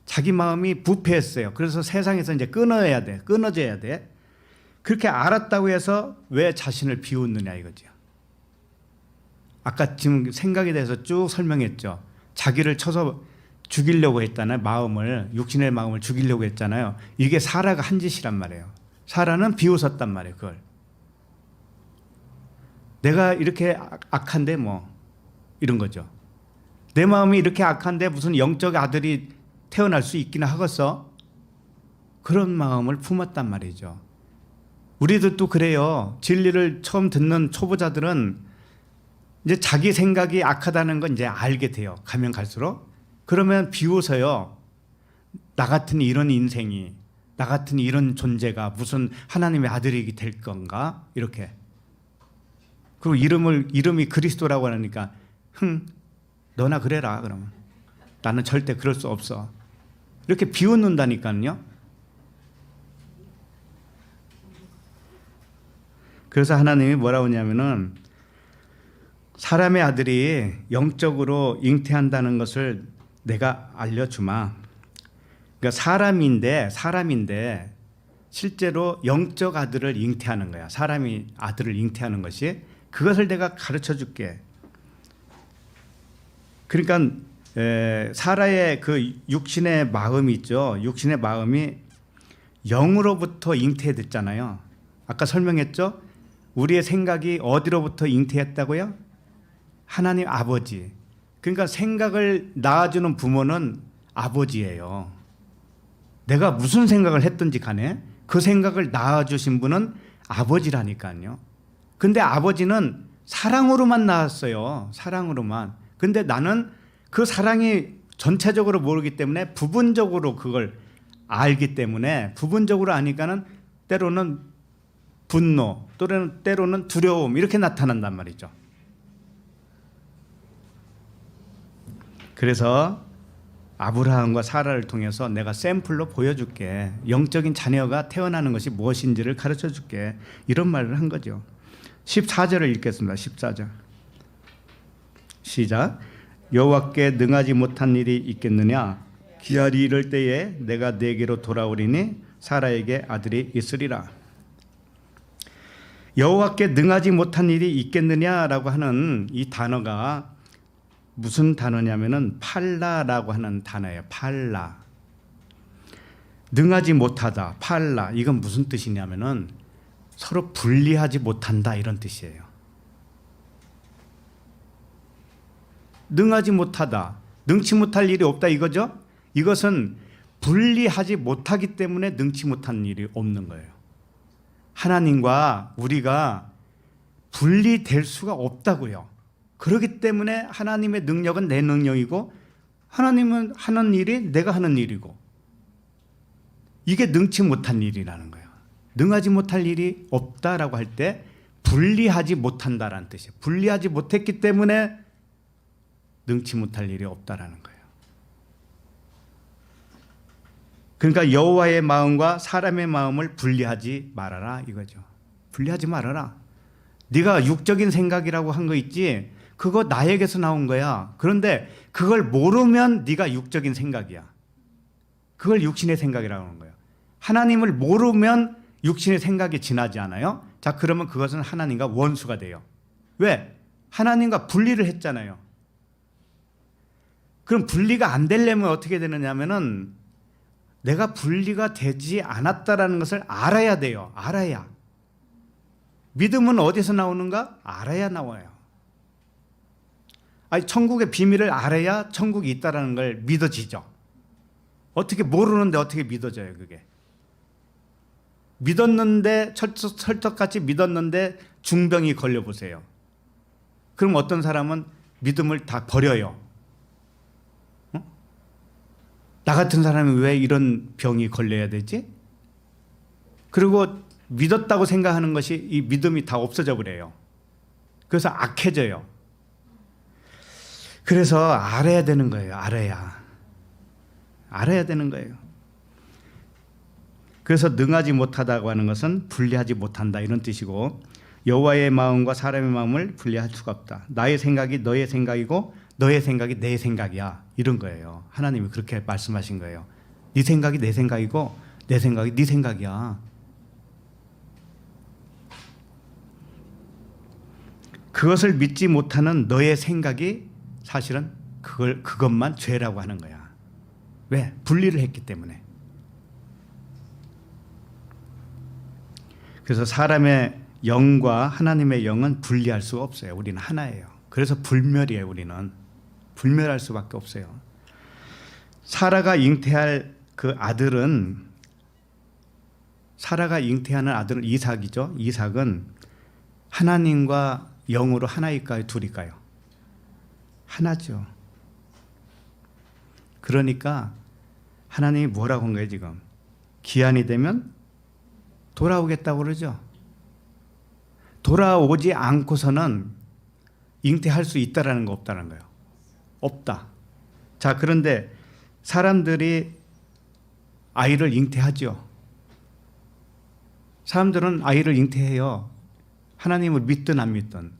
자기 마음이 부패했어요. 그래서 세상에서 이제 끊어져야 돼. 그렇게 알았다고 해서 왜 자신을 비웃느냐 이거죠. 아까 지금 생각에 대해서 쭉 설명했죠. 자기를 쳐서 죽이려고 했잖아요. 육신의 마음을 죽이려고 했잖아요. 이게 사라가 한 짓이란 말이에요. 사라는 비웃었단 말이에요. 그걸. 내가 이렇게 악한데 뭐 이런 거죠. 내 마음이 이렇게 악한데 무슨 영적 아들이 태어날 수 있기나 하겠어? 그런 마음을 품었단 말이죠. 우리들도 그래요. 진리를 처음 듣는 초보자들은 이제 자기 생각이 악하다는 건 이제 알게 돼요. 가면 갈수록. 그러면 비웃어요. 나 같은 이런 인생이, 나 같은 이런 존재가 무슨 하나님의 아들이 될 건가? 이렇게. 그리고 이름이 그리스도라고 하니까 너나 그래라 그러면. 나는 절대 그럴 수 없어. 이렇게 비웃는다니까요. 그래서 하나님이 뭐라고 하냐면은 사람의 아들이 영적으로 잉태한다는 것을 내가 알려주마. 그러니까 사람인데 실제로 영적 아들을 잉태하는 거야. 사람이 아들을 잉태하는 것이. 그것을 내가 가르쳐 줄게. 그러니까 사라의 그 육신의 마음이 있죠. 육신의 마음이 영으로부터 잉태됐잖아요. 아까 설명했죠. 우리의 생각이 어디로부터 잉태했다고요? 하나님 아버지. 그러니까 생각을 낳아주는 부모는 아버지예요. 내가 무슨 생각을 했든지 간에 그 생각을 낳아주신 분은 아버지라니까요. 근데 아버지는 사랑으로만 낳았어요. 사랑으로만. 근데 나는 그 사랑이 전체적으로 모르기 때문에 부분적으로 그걸 알기 때문에 부분적으로 아니까는 때로는 분노, 때로는 두려움 이렇게 나타난단 말이죠. 그래서 아브라함과 사라를 통해서 내가 샘플로 보여줄게. 영적인 자녀가 태어나는 것이 무엇인지를 가르쳐줄게. 이런 말을 한 거죠. 14절을 읽겠습니다. 14절 시작. 여호와께 능하지 못한 일이 있겠느냐. 기한이 이를 때에 내가 내게로 돌아오리니 사라에게 아들이 있으리라. 여호와께 능하지 못한 일이 있겠느냐라고 하는 이 단어가 무슨 단어냐면은 팔라라고 하는 단어예요. 팔라. 능하지 못하다. 팔라. 이건 무슨 뜻이냐면은 서로 분리하지 못한다 이런 뜻이에요. 능하지 못하다. 능치 못할 일이 없다 이거죠? 이것은 분리하지 못하기 때문에 능치 못한 일이 없는 거예요. 하나님과 우리가 분리될 수가 없다고요. 그렇기 때문에 하나님의 능력은 내 능력이고 하나님은 하는 일이 내가 하는 일이고, 이게 능치 못한 일이라는 거예요. 능하지 못할 일이 없다라고 할 때 분리하지 못한다라는 뜻이에요. 분리하지 못했기 때문에 능치 못할 일이 없다라는 거예요. 그러니까 여호와의 마음과 사람의 마음을 분리하지 말아라 이거죠. 분리하지 말아라. 네가 육적인 생각이라고 한 거 있지, 그거 나에게서 나온 거야. 그런데 그걸 모르면 네가 육적인 생각이야. 그걸 육신의 생각이라고 하는 거예요. 하나님을 모르면 육신의 생각이 지나지 않아요? 자, 그러면 그것은 하나님과 원수가 돼요. 왜? 하나님과 분리를 했잖아요. 그럼 분리가 안 되려면 어떻게 되느냐면은 내가 분리가 되지 않았다라는 것을 알아야 돼요. 알아야. 믿음은 어디서 나오는가? 알아야 나와요. 아니, 천국의 비밀을 알아야 천국이 있다라는 걸 믿어지죠. 어떻게 모르는데 어떻게 믿어져요, 그게? 믿었는데, 철떡같이 믿었는데 중병이 걸려보세요. 그럼 어떤 사람은 믿음을 다 버려요. 나 같은 사람이 왜 이런 병이 걸려야 되지? 그리고 믿었다고 생각하는 것이 이 믿음이 다 없어져 버려요. 그래서 악해져요. 그래서 알아야 되는 거예요. 알아야 되는 거예요. 그래서 능하지 못하다고 하는 것은 분리하지 못한다 이런 뜻이고, 여호와의 마음과 사람의 마음을 분리할 수가 없다. 나의 생각이 너의 생각이고 너의 생각이 내 생각이야 이런 거예요. 하나님이 그렇게 말씀하신 거예요. 네 생각이 내 생각이고 내 생각이 네 생각이야. 그것을 믿지 못하는 너의 생각이 사실은 그것만 죄라고 하는 거야. 왜? 분리를 했기 때문에. 그래서 사람의 영과 하나님의 영은 분리할 수가 없어요. 우리는 하나예요. 그래서 불멸이에요. 우리는 불멸할 수밖에 없어요. 사라가 잉태할 그 아들은, 사라가 잉태하는 아들은 이삭이죠. 이삭은 하나님과 영으로 하나일까요? 둘일까요? 하나죠. 그러니까 하나님이 뭐라고 한 거예요 지금? 기한이 되면 돌아오겠다고 그러죠. 돌아오지 않고서는 잉태할 수 있다라는 거 없다는 거예요. 없다. 자, 그런데 사람들이 아이를 잉태하죠. 사람들은 아이를 잉태해요. 하나님을 믿든 안 믿든.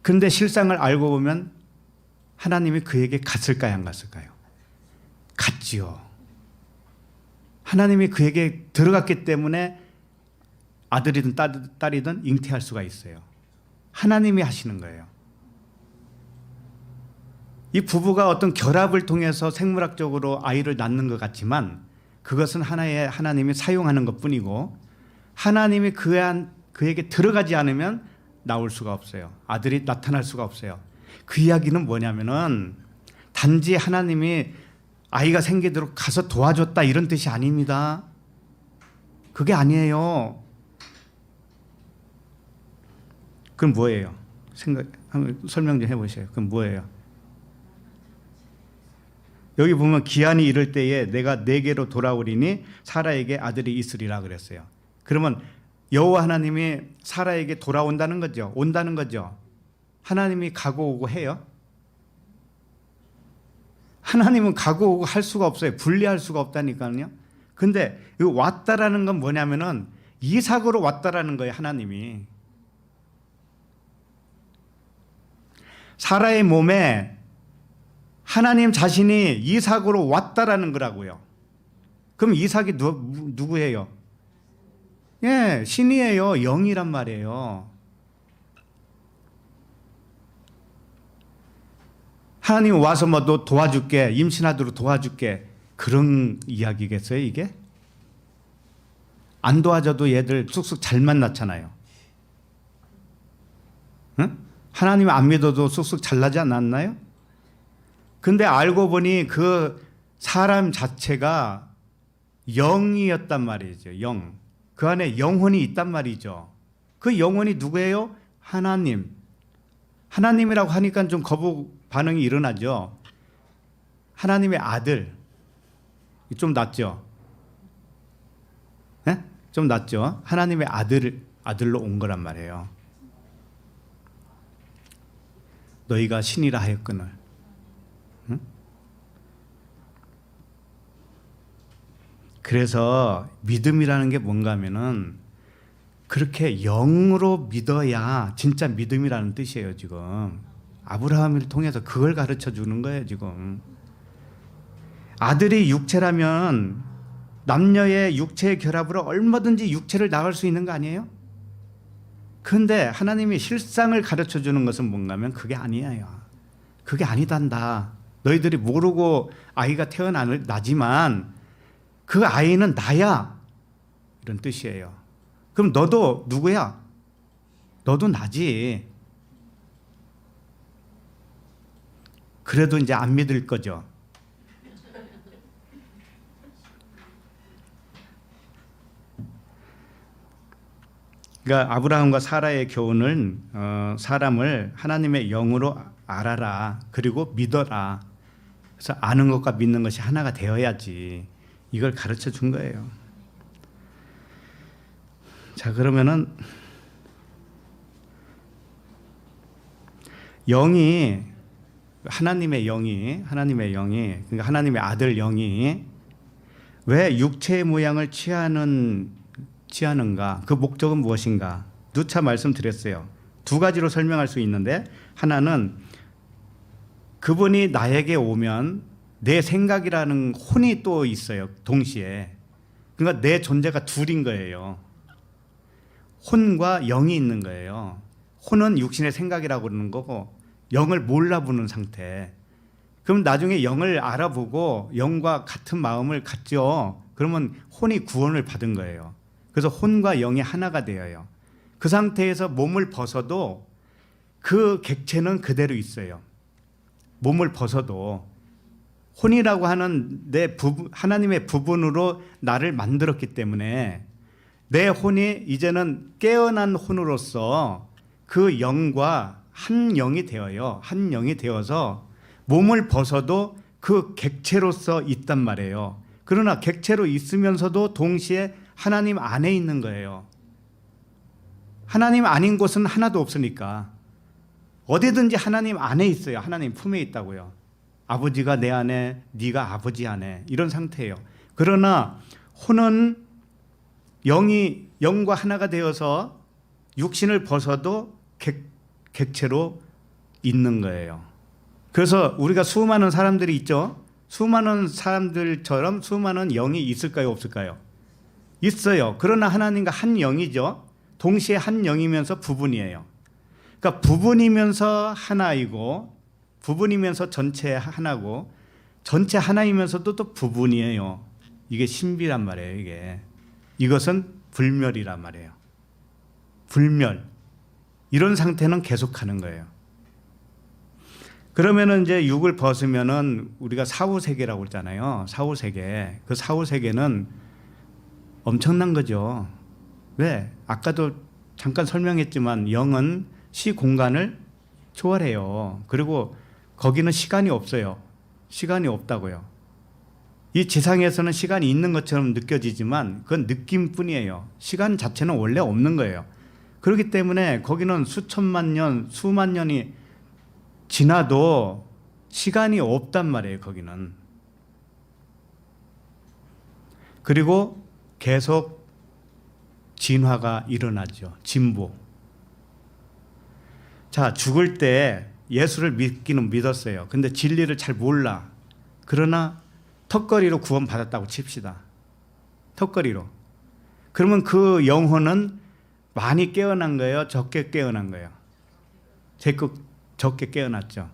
그런데 실상을 알고 보면 하나님이 그에게 갔을까요? 안 갔을까요? 갔지요. 하나님이 그에게 들어갔기 때문에 아들이든 딸이든 잉태할 수가 있어요. 하나님이 하시는 거예요. 이 부부가 어떤 결합을 통해서 생물학적으로 아이를 낳는 것 같지만 그것은 하나님이 사용하는 것뿐이고, 하나님이 그에게 들어가지 않으면 나올 수가 없어요. 아들이 나타날 수가 없어요. 그 이야기는 뭐냐면은 단지 하나님이 아이가 생기도록 가서 도와줬다 이런 뜻이 아닙니다. 그게 아니에요. 그럼 뭐예요? 한번 설명 좀 해보세요. 그럼 뭐예요? 여기 보면 기한이 이를 때에 내가 내게로 돌아오리니 사라에게 아들이 있으리라 그랬어요. 그러면 여호와 하나님이 사라에게 돌아온다는 거죠. 온다는 거죠. 하나님이 가고 오고 해요? 하나님은 가고 오고 할 수가 없어요. 분리할 수가 없다니까요. 근데 이 왔다라는 건 뭐냐면은 이삭으로 왔다라는 거예요. 하나님이. 사라의 몸에 하나님 자신이 이삭으로 왔다라는 거라고요. 그럼 이삭이 누구예요? 예, 신이에요. 영이란 말이에요. 하나님 와서 뭐 너 도와줄게, 임신하도록 도와줄게, 그런 이야기겠어요 이게? 안 도와줘도 얘들 쑥쑥 잘 만났잖아요. 응? 하나님 안 믿어도 쑥쑥 잘 나지 않았나요? 근데 알고 보니 그 사람 자체가 영이었단 말이죠. 영. 그 안에 영혼이 있단 말이죠. 그 영혼이 누구예요? 하나님. 하나님이라고 하니까 좀 거북 반응이 일어나죠. 하나님의 아들, 좀 낫죠? 네? 좀 낫죠? 하나님의 아들로 온 거란 말이에요. 너희가 신이라 하였거늘. 응? 그래서 믿음이라는 게 뭔가 하면은 그렇게 영으로 믿어야 진짜 믿음이라는 뜻이에요. 지금 아브라함을 통해서 그걸 가르쳐 주는 거예요. 지금 아들이 육체라면 남녀의 육체의 결합으로 얼마든지 육체를 나갈 수 있는 거 아니에요? 그런데 하나님이 실상을 가르쳐 주는 것은 뭔가 하면 그게 아니에요. 그게 아니단다. 너희들이 모르고 아이가 태어나지만 그 아이는 나야, 이런 뜻이에요. 그럼 너도 누구야? 너도 나지. 그래도 이제 안 믿을 거죠. 그러니까 아브라함과 사라의 교훈은 사람을 하나님의 영으로 알아라, 그리고 믿어라. 그래서 아는 것과 믿는 것이 하나가 되어야지, 이걸 가르쳐 준 거예요. 자, 그러면은 하나님의 영이 그러니까 하나님의 아들 영이 왜 육체의 모양을 취하는가? 그 목적은 무엇인가? 누차 말씀드렸어요. 두 가지로 설명할 수 있는데, 하나는 그분이 나에게 오면 내 생각이라는 혼이 또 있어요. 동시에. 그러니까 내 존재가 둘인 거예요. 혼과 영이 있는 거예요. 혼은 육신의 생각이라고 그러는 거고, 영을 몰라보는 상태. 그럼 나중에 영을 알아보고 영과 같은 마음을 갖죠. 그러면 혼이 구원을 받은 거예요. 그래서 혼과 영이 하나가 되어요. 그 상태에서 몸을 벗어도 그 객체는 그대로 있어요. 몸을 벗어도 혼이라고 하는 하나님의 부분으로 나를 만들었기 때문에 내 혼이 이제는 깨어난 혼으로서 그 영과 한 영이 되어요. 한 영이 되어서 몸을 벗어도 그 객체로서 있단 말이에요. 그러나 객체로 있으면서도 동시에 하나님 안에 있는 거예요. 하나님 아닌 곳은 하나도 없으니까 어디든지 하나님 안에 있어요. 하나님 품에 있다고요. 아버지가 내 안에, 네가 아버지 안에, 이런 상태예요. 그러나 혼은 영과 하나가 되어서 육신을 벗어도 객체로 있는 거예요. 그래서 우리가 수많은 사람들이 있죠. 수많은 사람들처럼 수많은 영이 있을까요, 없을까요? 있어요. 그러나 하나님과 한 영이죠. 동시에 한 영이면서 부분이에요. 그러니까 부분이면서 하나이고, 부분이면서 전체 하나고, 전체 하나이면서도 또 부분이에요. 이게 신비란 말이에요. 이것은 불멸이란 말이에요. 불멸. 이런 상태는 계속하는 거예요. 그러면은 이제 육을 벗으면은 우리가 사후세계라고 그러잖아요. 사후세계. 그 사후세계는 엄청난 거죠. 왜? 아까도 잠깐 설명했지만 영은 시공간을 초월해요. 그리고 거기는 시간이 없어요. 시간이 없다고요. 이 지상에서는 시간이 있는 것처럼 느껴지지만 그건 느낌뿐이에요. 시간 자체는 원래 없는 거예요. 그렇기 때문에 거기는 수천만 년, 수만 년이 지나도 시간이 없단 말이에요. 거기는. 그리고 계속 진화가 일어나죠. 진보. 자, 죽을 때 예수를 믿기는 믿었어요. 근데 진리를 잘 몰라. 그러나 턱걸이로 구원받았다고 칩시다. 턱걸이로. 그러면 그 영혼은 많이 깨어난 거예요? 적게 깨어난 거예요? 적게 깨어났죠.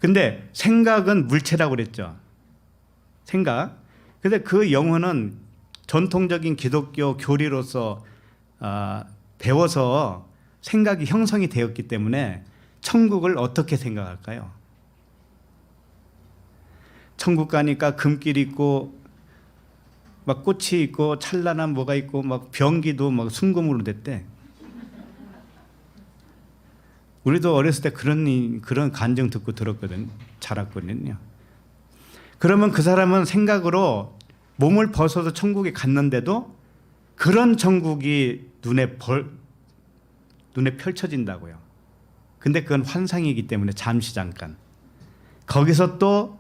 근데 생각은 물체라고 그랬죠. 생각. 근데 그 영혼은 전통적인 기독교 교리로서 배워서 생각이 형성이 되었기 때문에 천국을 어떻게 생각할까요? 천국 가니까 금길 있고 막 꽃이 있고 찬란한 뭐가 있고 막 변기도 막 순금으로 됐대. 우리도 어렸을 때 그런 간증 듣고 자랐거든요. 그러면 그 사람은 생각으로 몸을 벗어서 천국에 갔는데도 그런 천국이 눈에 펼쳐진다고요. 근데 그건 환상이기 때문에 잠시 잠깐. 거기서 또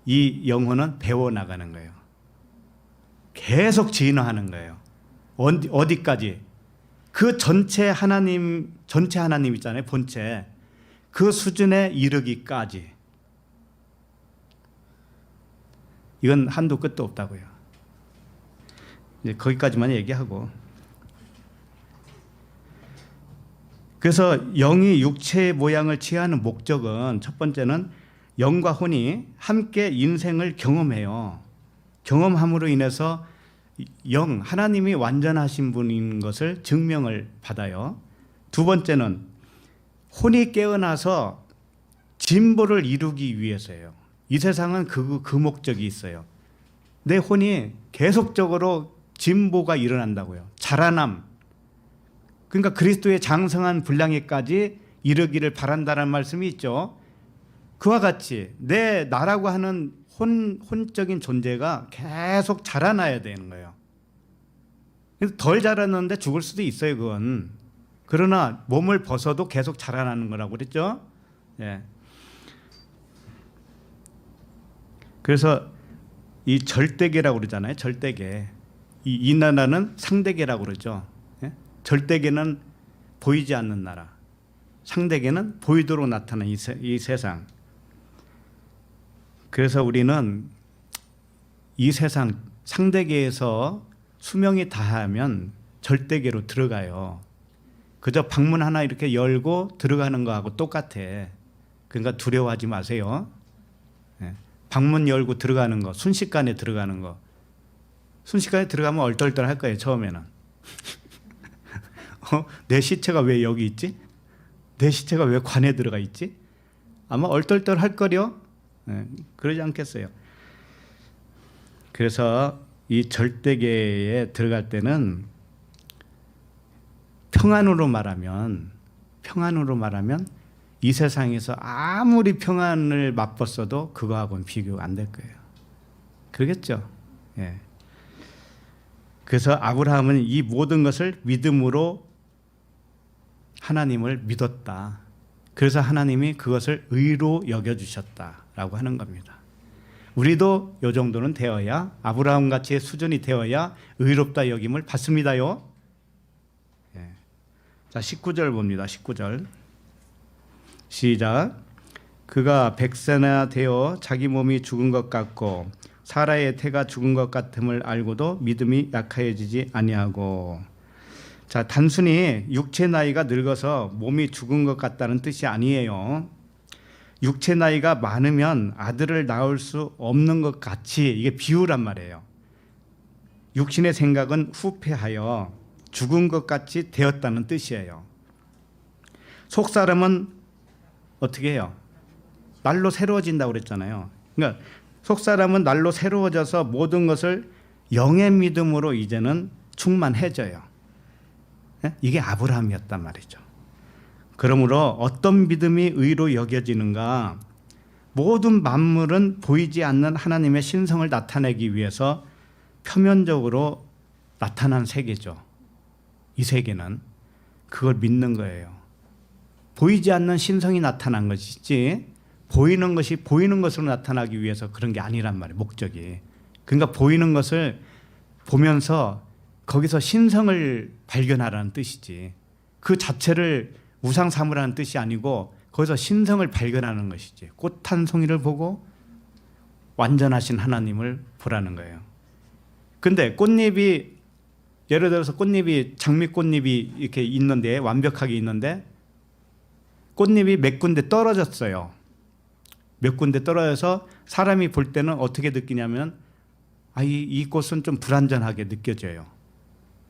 이 영혼은 배워나가는 거예요. 계속 진화하는 거예요. 어디까지? 그 전체 하나님 있잖아요. 본체. 그 수준에 이르기까지. 이건 한도 끝도 없다고요. 이제 거기까지만 얘기하고. 그래서 영이 육체의 모양을 취하는 목적은 첫 번째는 영과 혼이 함께 인생을 경험해요. 경험함으로 인해서 하나님이 완전하신 분인 것을 증명을 받아요. 두 번째는 혼이 깨어나서 진보를 이루기 위해서예요. 이 세상은 그 목적이 있어요. 내 혼이 계속적으로 진보가 일어난다고요. 자라남. 그러니까 그리스도의 장성한 분량에까지 이르기를 바란다는 말씀이 있죠. 그와 같이 나라고 하는 혼적인 존재가 계속 자라나야 되는 거예요. 덜 자랐는데 죽을 수도 있어요, 그건. 그러나 몸을 벗어도 계속 자라나는 거라고 그랬죠. 예. 그래서 이 절대계라고 그러잖아요. 절대계. 이 나라는 상대계라고 그러죠. 예? 절대계는 보이지 않는 나라. 상대계는 보이도록 나타난 이 세상. 그래서 우리는 이 세상 상대계에서 수명이 다하면 절대계로 들어가요. 그저 방문 하나 이렇게 열고 들어가는 거하고 똑같아. 그러니까 두려워하지 마세요. 방문 열고 들어가는 거, 순식간에 들어가는 거. 순식간에 들어가면 얼떨떨할 거예요, 처음에는. 내 시체가 왜 여기 있지? 내 시체가 왜 관에 들어가 있지? 아마 얼떨떨할 거려. 그러지 않겠어요. 그래서 이 절대계에 들어갈 때는 평안으로 말하면 이 세상에서 아무리 평안을 맛봤어도 그거하고는 비교가 안 될 거예요. 그러겠죠? 예. 그래서 아브라함은 이 모든 것을 믿음으로 하나님을 믿었다. 그래서 하나님이 그것을 의로 여겨주셨다라고 하는 겁니다. 우리도 이 정도는 되어야, 아브라함 같이 수준이 되어야 의롭다 여김을 받습니다요. 예. 자, 19절 봅니다. 19절 시작. 그가 100세나 되어 자기 몸이 죽은 것 같고 사라의 태가 죽은 것 같음을 알고도 믿음이 약하여지지 아니하고. 자, 단순히 육체 나이가 늙어서 몸이 죽은 것 같다는 뜻이 아니에요. 육체 나이가 많으면 아들을 낳을 수 없는 것 같이, 이게 비유란 말이에요. 육신의 생각은 후패하여 죽은 것 같이 되었다는 뜻이에요. 속사람은 어떻게 해요? 날로 새로워진다고 그랬잖아요. 그러니까 속사람은 날로 새로워져서 모든 것을 영의 믿음으로 이제는 충만해져요. 이게 아브라함이었단 말이죠. 그러므로 어떤 믿음이 의로 여겨지는가? 모든 만물은 보이지 않는 하나님의 신성을 나타내기 위해서 표면적으로 나타난 세계죠. 이 세계는 그걸 믿는 거예요. 보이지 않는 신성이 나타난 것이지 보이는 것이 보이는 것으로 나타나기 위해서 그런 게 아니란 말이에요. 목적이. 그러니까 보이는 것을 보면서 거기서 신성을 발견하라는 뜻이지, 그 자체를 우상 삼으라는 뜻이 아니고 거기서 신성을 발견하는 것이지. 꽃 한 송이를 보고 완전하신 하나님을 보라는 거예요. 근데 꽃잎이, 예를 들어서 꽃잎이, 장미꽃잎이 이렇게 있는데, 완벽하게 있는데 꽃잎이 몇 군데 떨어졌어요. 몇 군데 떨어져서 사람이 볼 때는 어떻게 느끼냐면, 이 꽃은 좀 불완전하게 느껴져요.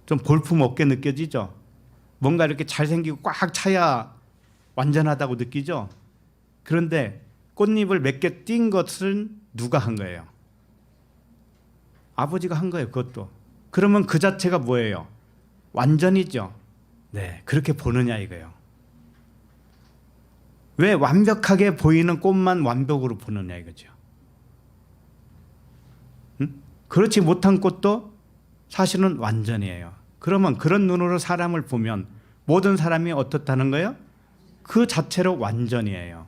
좀 볼품없게 느껴지죠. 뭔가 이렇게 잘생기고 꽉 차야 완전하다고 느끼죠. 그런데 꽃잎을 몇 개 띈 것은 누가 한 거예요? 아버지가 한 거예요. 그것도. 그러면 그 자체가 뭐예요? 완전이죠. 네, 그렇게 보느냐 이거예요. 왜 완벽하게 보이는 꽃만 완벽으로 보느냐 이거죠. 응? 그렇지 못한 꽃도 사실은 완전이에요. 그러면 그런 눈으로 사람을 보면 모든 사람이 어떻다는 거예요? 그 자체로 완전이에요.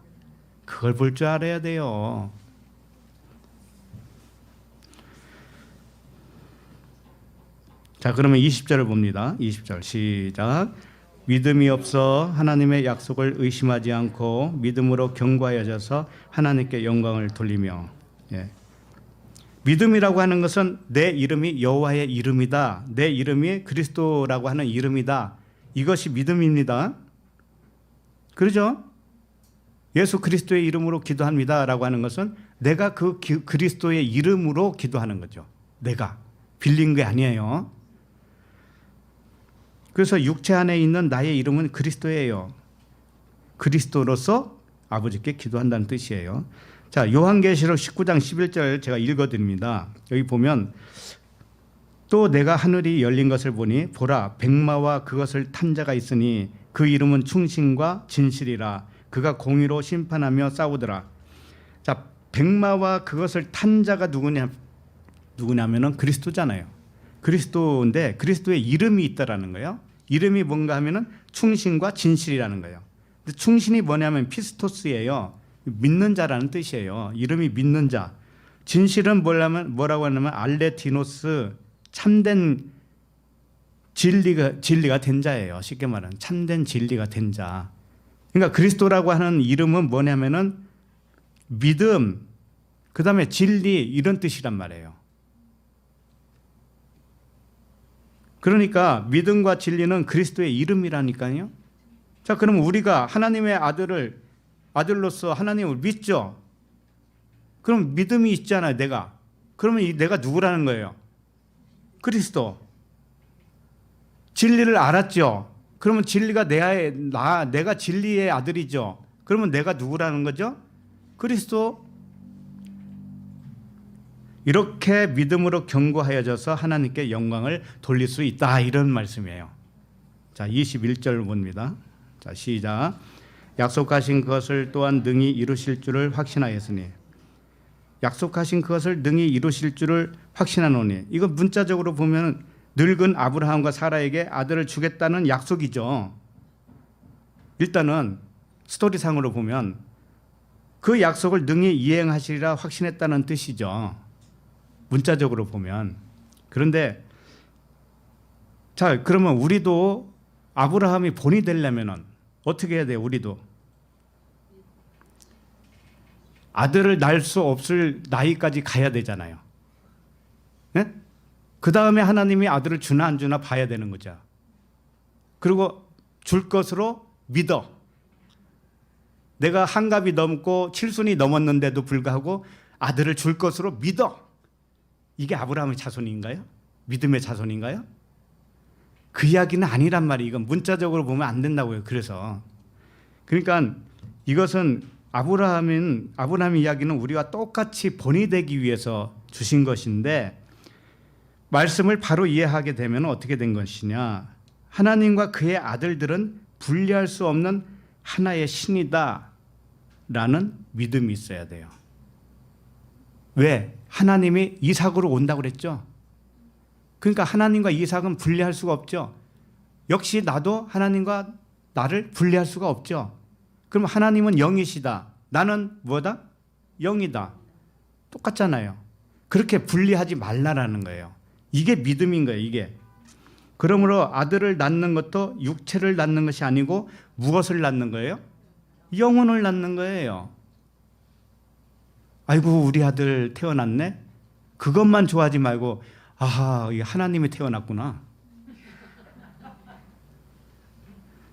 그걸 볼 줄 알아야 돼요. 자, 그러면 20절을 봅니다. 20절 시작. 믿음이 없어 하나님의 약속을 의심하지 않고 믿음으로 견고하여져서 하나님께 영광을 돌리며. 예. 믿음이라고 하는 것은 내 이름이 여호와의 이름이다. 내 이름이 그리스도라고 하는 이름이다. 이것이 믿음입니다. 그러죠? 예수 그리스도의 이름으로 기도합니다라고 하는 것은 내가 그 그리스도의 이름으로 기도하는 거죠. 내가 빌린 게 아니에요. 그래서 육체 안에 있는 나의 이름은 그리스도예요. 그리스도로서 아버지께 기도한다는 뜻이에요. 자, 요한계시록 19장 11절 제가 읽어드립니다. 여기 보면 또 내가 하늘이 열린 것을 보니 보라 백마와 그것을 탄 자가 있으니 그 이름은 충신과 진실이라. 그가 공의로 심판하며 싸우더라. 자, 백마와 그것을 탄 자가 누구냐면은 그리스도잖아요. 그리스도인데 그리스도의 이름이 있다라는 거예요. 이름이 뭔가 하면은 충신과 진실이라는 거예요. 근데 충신이 뭐냐면 피스토스예요. 믿는 자라는 뜻이에요. 이름이 믿는 자. 진실은 뭐라고 하냐면 알레티노스, 참된 진리가 된 자예요. 쉽게 말하면 참된 진리가 된 자. 그러니까 그리스도라고 하는 이름은 뭐냐면은 믿음, 그 다음에 진리 이런 뜻이란 말이에요. 그러니까 믿음과 진리는 그리스도의 이름이라니까요. 자, 그럼 우리가 하나님의 아들로서 하나님을 믿죠. 그럼 믿음이 있잖아요, 내가. 그러면 내가 누구라는 거예요? 그리스도. 진리를 알았죠. 그러면 진리가 내가 진리의 아들이죠. 그러면 내가 누구라는 거죠? 그리스도. 이렇게 믿음으로 견고하여져서 하나님께 영광을 돌릴 수 있다. 이런 말씀이에요. 자, 21절 봅니다. 자, 시작. 약속하신 것을 또한 능히 이루실 줄을 확신하였으니. 약속하신 그것을 능히 이루실 줄을 확신하노니. 이거 문자적으로 보면 늙은 아브라함과 사라에게 아들을 주겠다는 약속이죠. 일단은 스토리상으로 보면 그 약속을 능히 이행하시리라 확신했다는 뜻이죠. 문자적으로 보면. 그런데 자, 그러면 우리도 아브라함이 본이 되려면 어떻게 해야 돼요? 우리도 아들을 낳을 수 없을 나이까지 가야 되잖아요. 네? 그 다음에 하나님이 아들을 주나 안 주나 봐야 되는 거죠. 그리고 줄 것으로 믿어. 내가 한갑이 넘고 칠순이 넘었는데도 불구하고 아들을 줄 것으로 믿어. 이게 아브라함의 자손인가요? 믿음의 자손인가요? 그 이야기는 아니란 말이에요. 이건 문자적으로 보면 안 된다고요. 그러니까 이것은 아브라함의 이야기는 우리와 똑같이 본이 되기 위해서 주신 것인데, 말씀을 바로 이해하게 되면 어떻게 된 것이냐. 하나님과 그의 아들들은 분리할 수 없는 하나의 신이다 라는 믿음이 있어야 돼요. 왜? 하나님이 이삭으로 온다고 그랬죠. 그러니까 하나님과 이삭은 분리할 수가 없죠. 역시 나도 하나님과 나를 분리할 수가 없죠. 그럼 하나님은 영이시다. 나는 뭐다? 영이다. 똑같잖아요. 그렇게 분리하지 말라라는 거예요. 이게 믿음인 거예요. 이게. 그러므로 아들을 낳는 것도 육체를 낳는 것이 아니고 무엇을 낳는 거예요? 영혼을 낳는 거예요. 아이고 우리 아들 태어났네. 그것만 좋아하지 말고 아하 하나님이 태어났구나.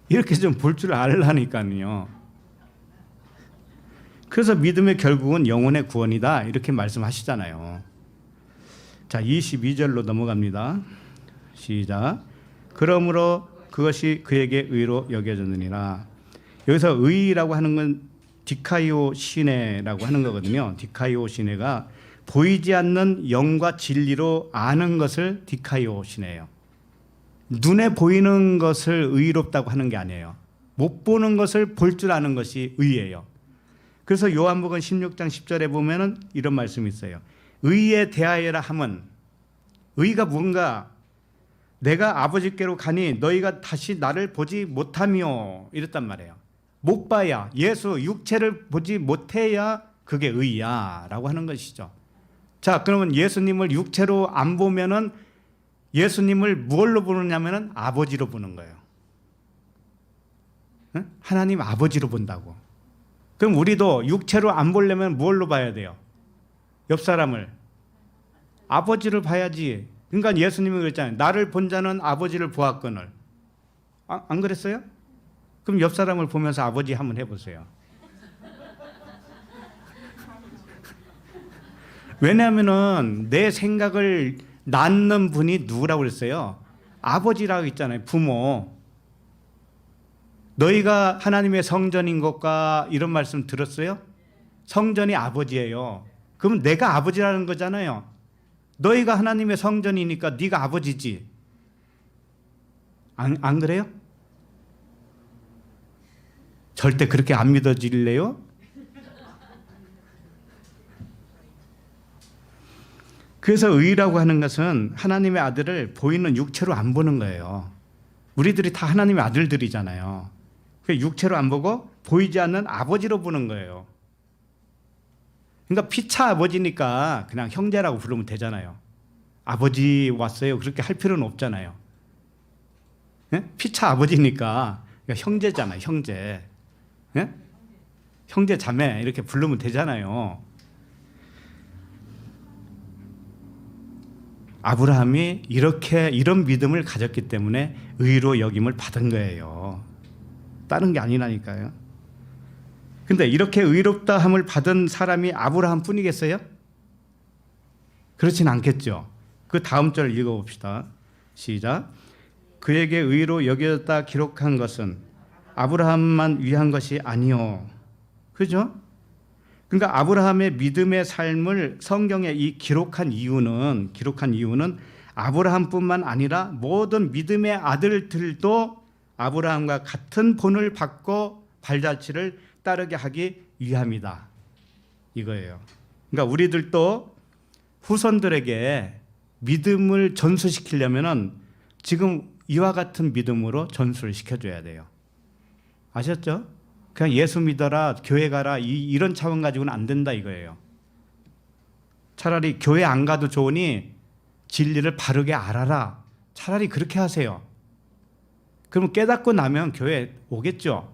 이렇게 좀 볼 줄 알라니까요. 그래서 믿음의 결국은 영혼의 구원이다 이렇게 말씀하시잖아요. 자, 22절로 넘어갑니다. 시작. 그러므로 그것이 그에게 의로 여겨졌느니라. 여기서 의라고 하는 건 디카이오 시네라고 하는 거거든요. 디카이오 시네가 보이지 않는 영과 진리로 아는 것을 디카이오 시네예요. 눈에 보이는 것을 의롭다고 하는 게 아니에요. 못 보는 것을 볼 줄 아는 것이 의예요. 그래서 요한복음 16장 10절에 보면은 이런 말씀이 있어요. 의에 대하여라 함은, 의가 뭔가, 내가 아버지께로 가니 너희가 다시 나를 보지 못하며, 이랬단 말이에요. 못 봐야, 예수 육체를 보지 못해야 그게 의야 라고 하는 것이죠. 자, 그러면 예수님을 육체로 안 보면은 예수님을 무엇로 보느냐면은 아버지로 보는 거예요. 응? 하나님 아버지로 본다고. 그럼 우리도 육체로 안 보려면 무엇로 봐야 돼요? 옆 사람을 아버지를 봐야지. 그러니까 예수님이 그랬잖아요. 나를 본 자는 아버지를 보았거늘. 안 그랬어요? 그럼 옆 사람을 보면서 아버지 한번 해보세요. 왜냐하면은 내 생각을 낳는 분이 누구라고 그랬어요? 아버지라고 했잖아요. 부모. 너희가 하나님의 성전인 것과 이런 말씀 들었어요? 성전이 아버지예요. 그럼 내가 아버지라는 거잖아요. 너희가 하나님의 성전이니까 네가 아버지지. 안 그래요? 절대 그렇게 안 믿어질래요? 그래서 의라고 하는 것은 하나님의 아들을 보이는 육체로 안 보는 거예요. 우리들이 다 하나님의 아들들이잖아요. 육체로 안 보고 보이지 않는 아버지로 보는 거예요. 그러니까 피차 아버지니까 그냥 형제라고 부르면 되잖아요. 아버지 왔어요. 그렇게 할 필요는 없잖아요. 예? 피차 아버지니까 형제잖아요. 형제. 예? 형제 자매 이렇게 부르면 되잖아요. 아브라함이 이런 믿음을 가졌기 때문에 의로 여김을 받은 거예요. 다른 게 아니라니까요. 근데 이렇게 의롭다함을 받은 사람이 아브라함 뿐이겠어요? 그렇진 않겠죠. 그 다음 절 읽어봅시다. 시작. 그에게 의로 여겨졌다 기록한 것은 아브라함만 위한 것이 아니요. 그죠? 그러니까 아브라함의 믿음의 삶을 성경에 기록한 이유는 아브라함뿐만 아니라 모든 믿음의 아들들도 아브라함과 같은 본을 받고 발자취를 따르게 하기 위함이다. 이거예요. 그러니까 우리들도 후손들에게 믿음을 전수시키려면은 지금 이와 같은 믿음으로 전수를 시켜줘야 돼요. 아셨죠? 그냥 예수 믿어라, 교회 가라 이런 차원 가지고는 안 된다 이거예요. 차라리 교회 안 가도 좋으니 진리를 바르게 알아라. 차라리 그렇게 하세요. 그러면 깨닫고 나면 교회 오겠죠.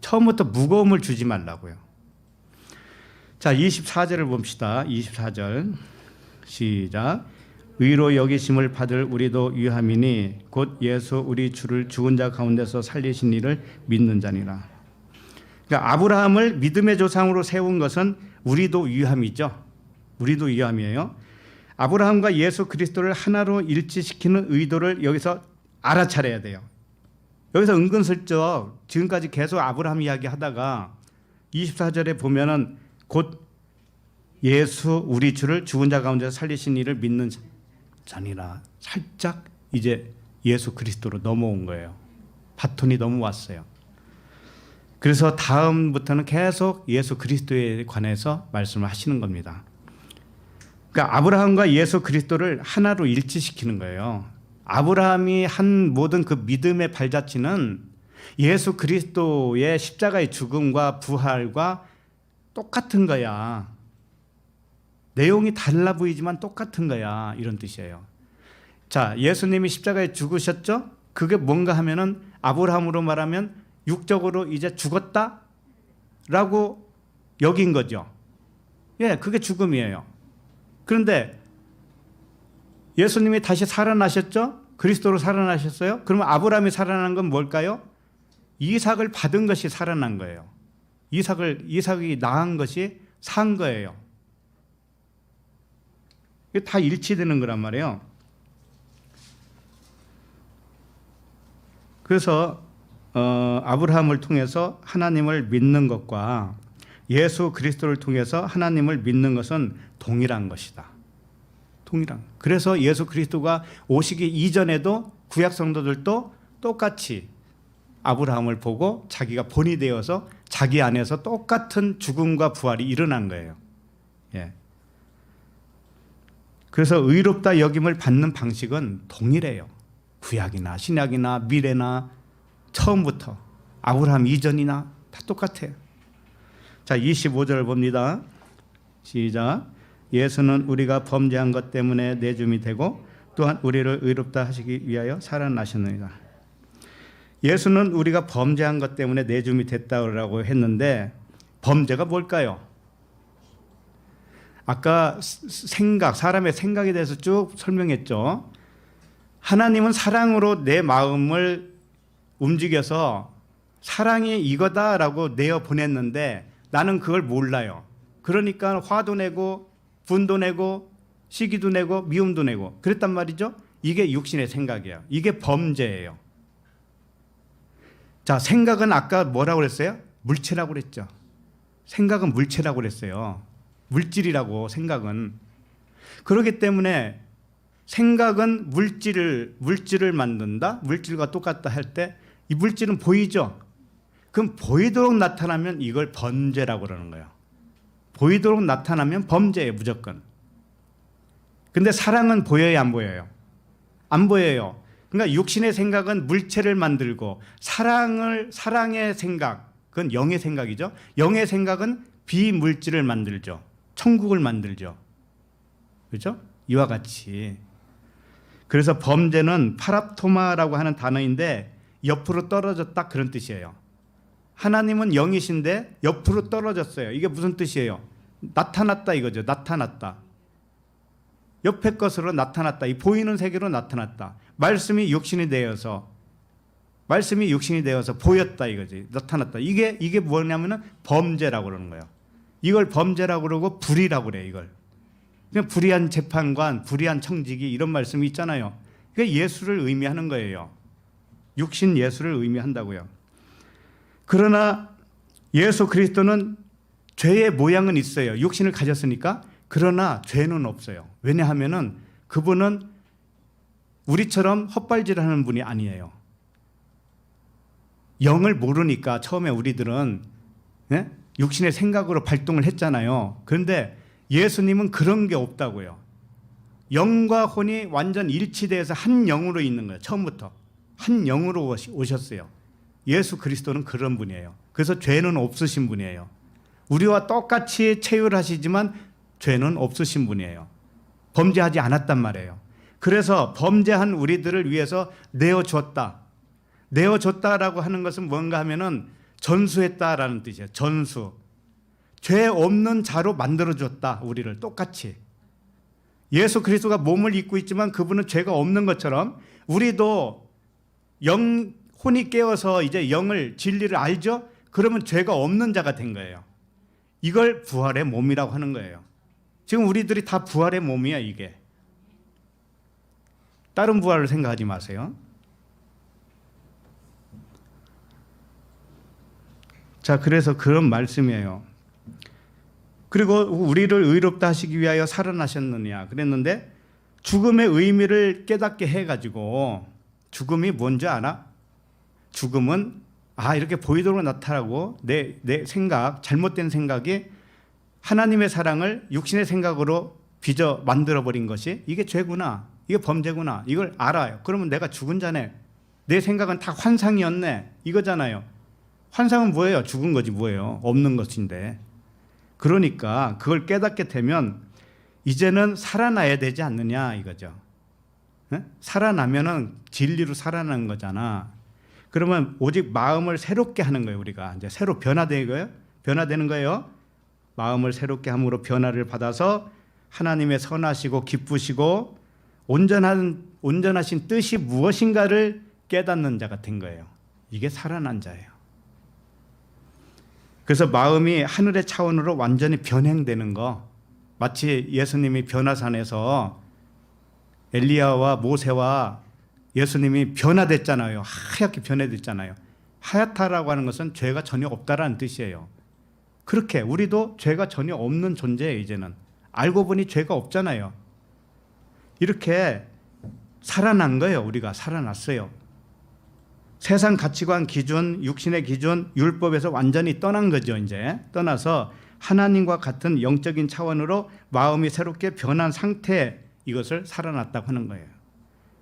처음부터 무거움을 주지 말라고요. 자, 24절을 봅시다. 24절 시작. 의로 여기심을 받을 우리도 유함이니 곧 예수 우리 주를 죽은 자 가운데서 살리신 이를 믿는 자니라. 그러니까 아브라함을 믿음의 조상으로 세운 것은 우리도 유함이죠. 우리도 유함이에요. 아브라함과 예수 그리스도를 하나로 일치시키는 의도를 여기서 알아차려야 돼요. 여기서 은근슬쩍 지금까지 계속 아브라함 이야기 하다가 24절에 보면은 곧 예수 우리 주를 죽은 자 가운데서 살리신 이를 믿는 자니라. 살짝 이제 예수 그리스도로 넘어온 거예요. 바톤이 넘어왔어요. 그래서 다음부터는 계속 예수 그리스도에 관해서 말씀을 하시는 겁니다. 그러니까 아브라함과 예수 그리스도를 하나로 일치시키는 거예요. 아브라함이 한 모든 그 믿음의 발자취는 예수 그리스도의 십자가의 죽음과 부활과 똑같은 거야. 내용이 달라 보이지만 똑같은 거야. 이런 뜻이에요. 자, 예수님이 십자가에 죽으셨죠? 그게 뭔가 하면은 아브라함으로 말하면 육적으로 이제 죽었다라고 여긴 거죠. 예, 그게 죽음이에요. 그런데 예수님이 다시 살아나셨죠? 그리스도로 살아나셨어요? 그러면 아브라함이 살아난 건 뭘까요? 이삭을 받은 것이 살아난 거예요. 이삭이 낳은 것이 산 거예요. 이게 다 일치되는 거란 말이에요. 그래서 아브라함을 통해서 하나님을 믿는 것과 예수 그리스도를 통해서 하나님을 믿는 것은 동일한 것이다. 동일한. 그래서 예수 그리스도가 오시기 이전에도 구약 성도들도 똑같이 아브라함을 보고 자기가 본이 되어서 자기 안에서 똑같은 죽음과 부활이 일어난 거예요. 예. 그래서 의롭다 여김을 받는 방식은 동일해요. 구약이나 신약이나 미래나 처음부터 아브라함 이전이나 다 똑같아요. 자, 25절 봅니다. 시작. 예수는 우리가 범죄한 것 때문에 내줌이 되고 또한 우리를 의롭다 하시기 위하여 살아나셨느니라. 예수는 우리가 범죄한 것 때문에 내줌이 됐다고 했는데 범죄가 뭘까요? 아까 생각, 사람의 생각에 대해서 쭉 설명했죠. 하나님은 사랑으로 내 마음을 움직여서 사랑이 이거다라고 내어 보냈는데 나는 그걸 몰라요. 그러니까 화도 내고 분도 내고 시기도 내고 미움도 내고 그랬단 말이죠. 이게 육신의 생각이에요. 이게 범죄예요. 자, 생각은 아까 뭐라고 그랬어요? 물체라고 그랬죠. 생각은 물체라고 그랬어요. 물질이라고. 생각은. 그렇기 때문에 생각은 물질을 만든다. 물질과 똑같다 할 때 이 물질은 보이죠. 그럼 보이도록 나타나면 이걸 범죄라고 그러는 거예요. 보이도록 나타나면 범죄예요. 무조건. 근데 사랑은 보여요, 안 보여요? 안 보여요. 그러니까 육신의 생각은 물체를 만들고 사랑의 생각, 그건 영의 생각이죠. 영의 생각은 비물질을 만들죠. 천국을 만들죠. 그렇죠? 이와 같이. 그래서 범죄는 파랍토마라고 하는 단어인데 옆으로 떨어졌다 그런 뜻이에요. 하나님은 영이신데 옆으로 떨어졌어요. 이게 무슨 뜻이에요? 나타났다 이거죠. 나타났다. 옆에 것으로 나타났다. 이 보이는 세계로 나타났다. 말씀이 육신이 되어서 보였다 이거지. 나타났다. 이게 뭐냐면은 범죄라고 그러는 거예요. 이걸 범죄라고 그러고 불의라고 그래요. 이걸. 그냥 불의한 재판관, 불의한 청지기 이런 말씀이 있잖아요. 그게 예수를 의미하는 거예요. 육신 예수를 의미한다고요. 그러나 예수 그리스도는 죄의 모양은 있어요. 육신을 가졌으니까. 그러나 죄는 없어요. 왜냐하면은 그분은 우리처럼 헛발질하는 분이 아니에요. 영을 모르니까 처음에 우리들은 육신의 생각으로 발동을 했잖아요. 그런데 예수님은 그런 게 없다고요. 영과 혼이 완전 일치돼서 한 영으로 있는 거예요. 처음부터 한 영으로 오셨어요. 예수 그리스도는 그런 분이에요. 그래서 죄는 없으신 분이에요. 우리와 똑같이 체휼하시지만 죄는 없으신 분이에요. 범죄하지 않았단 말이에요. 그래서 범죄한 우리들을 위해서 내어줬다. 내어줬다라고 하는 것은 뭔가 하면은 전수했다라는 뜻이에요. 전수. 죄 없는 자로 만들어줬다. 우리를 똑같이. 예수 그리스도가 몸을 입고 있지만 그분은 죄가 없는 것처럼 우리도 혼이 깨어서 이제 영을 진리를 알죠? 그러면 죄가 없는 자가 된 거예요. 이걸 부활의 몸이라고 하는 거예요. 지금 우리들이 다 부활의 몸이야 이게. 다른 부활을 생각하지 마세요. 자, 그래서 그런 말씀이에요. 그리고 우리를 의롭다 하시기 위하여 살아나셨느냐 그랬는데 죽음의 의미를 깨닫게 해가지고 죽음이 뭔지 알아? 죽음은 이렇게 보이도록 나타나고 내 생각, 잘못된 생각이 하나님의 사랑을 육신의 생각으로 빚어 만들어버린 것이 이게 죄구나, 이게 범죄구나, 이걸 알아요. 그러면 내가 죽은 자네. 내 생각은 다 환상이었네. 이거잖아요. 환상은 뭐예요? 죽은 거지 뭐예요? 없는 것인데. 그러니까 그걸 깨닫게 되면 이제는 살아나야 되지 않느냐 이거죠. 살아나면은 진리로 살아나는 거잖아. 그러면 오직 마음을 새롭게 하는 거예요. 우리가 이제 새로 변화되는 거예요. 마음을 새롭게 함으로 변화를 받아서 하나님의 선하시고 기쁘시고 온전하신 뜻이 무엇인가를 깨닫는 자가 된 거예요. 이게 살아난 자예요. 그래서 마음이 하늘의 차원으로 완전히 변행되는 거, 마치 예수님이 변화산에서 엘리야와 모세와 예수님이 변화됐잖아요. 하얗게 변화됐잖아요. 하얗다라고 하는 것은 죄가 전혀 없다라는 뜻이에요. 그렇게 우리도 죄가 전혀 없는 존재예요. 이제는 알고 보니 죄가 없잖아요. 이렇게 살아난 거예요. 우리가 살아났어요. 세상 가치관 기준, 육신의 기준, 율법에서 완전히 떠난 거죠. 이제 떠나서 하나님과 같은 영적인 차원으로 마음이 새롭게 변한 상태, 이것을 살아났다고 하는 거예요.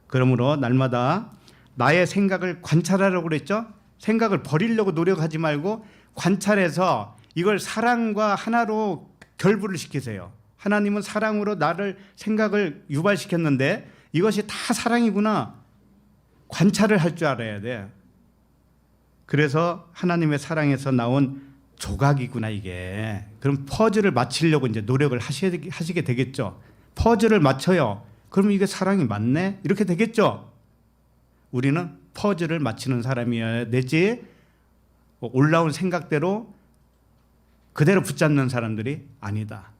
그러므로 날마다 나의 생각을 관찰하라고 그랬죠. 생각을 버리려고 노력하지 말고 관찰해서 이걸 사랑과 하나로 결부를 시키세요. 하나님은 사랑으로 나를 생각을 유발시켰는데 이것이 다 사랑이구나. 관찰을 할 줄 알아야 돼. 그래서 하나님의 사랑에서 나온 조각이구나 이게. 그럼 퍼즐을 맞추려고 이제 노력을 하시게 되겠죠. 퍼즐을 맞춰요. 그럼 이게 사랑이 맞네? 이렇게 되겠죠. 우리는 퍼즐을 맞추는 사람이어야 되지 올라온 생각대로 그대로 붙잡는 사람들이 아니다.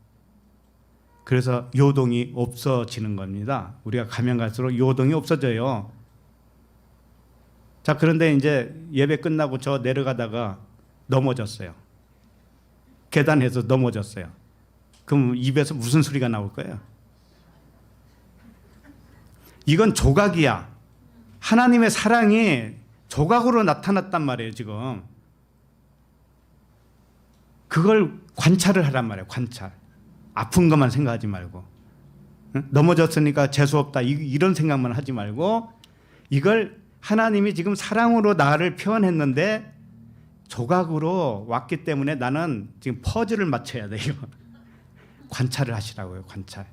그래서 요동이 없어지는 겁니다. 우리가 가면 갈수록 요동이 없어져요. 자, 그런데 이제 예배 끝나고 저 내려가다가 넘어졌어요. 계단에서 넘어졌어요. 그럼 입에서 무슨 소리가 나올 거예요? 이건 조각이야. 하나님의 사랑이 조각으로 나타났단 말이에요, 지금. 그걸 관찰을 하란 말이에요, 관찰. 아픈 것만 생각하지 말고. 넘어졌으니까 재수없다, 이런 생각만 하지 말고, 이걸 하나님이 지금 사랑으로 나를 표현했는데 조각으로 왔기 때문에 나는 지금 퍼즐을 맞춰야 돼요. 관찰을 하시라고요, 관찰.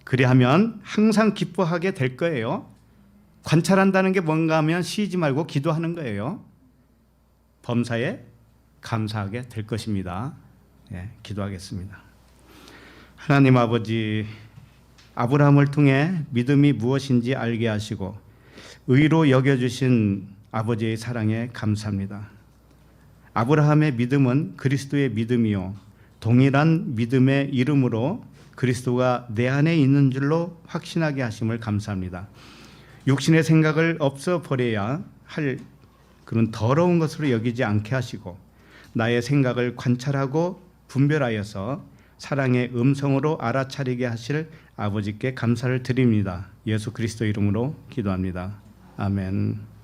그리하면 항상 기뻐하게 될 거예요. 관찰한다는 게 뭔가 하면 쉬지 말고 기도하는 거예요. 범사에 감사하게 될 것입니다. 예, 기도하겠습니다. 하나님 아버지, 아브라함을 통해 믿음이 무엇인지 알게 하시고 의로 여겨주신 아버지의 사랑에 감사합니다. 아브라함의 믿음은 그리스도의 믿음이요, 동일한 믿음의 이름으로 그리스도가 내 안에 있는 줄로 확신하게 하심을 감사합니다. 육신의 생각을 없애버려야 할 그런 더러운 것으로 여기지 않게 하시고 나의 생각을 관찰하고 분별하여서 사랑의 음성으로 알아차리게 하실 아버지께 감사를 드립니다. 예수 그리스도 이름으로 기도합니다. 아멘.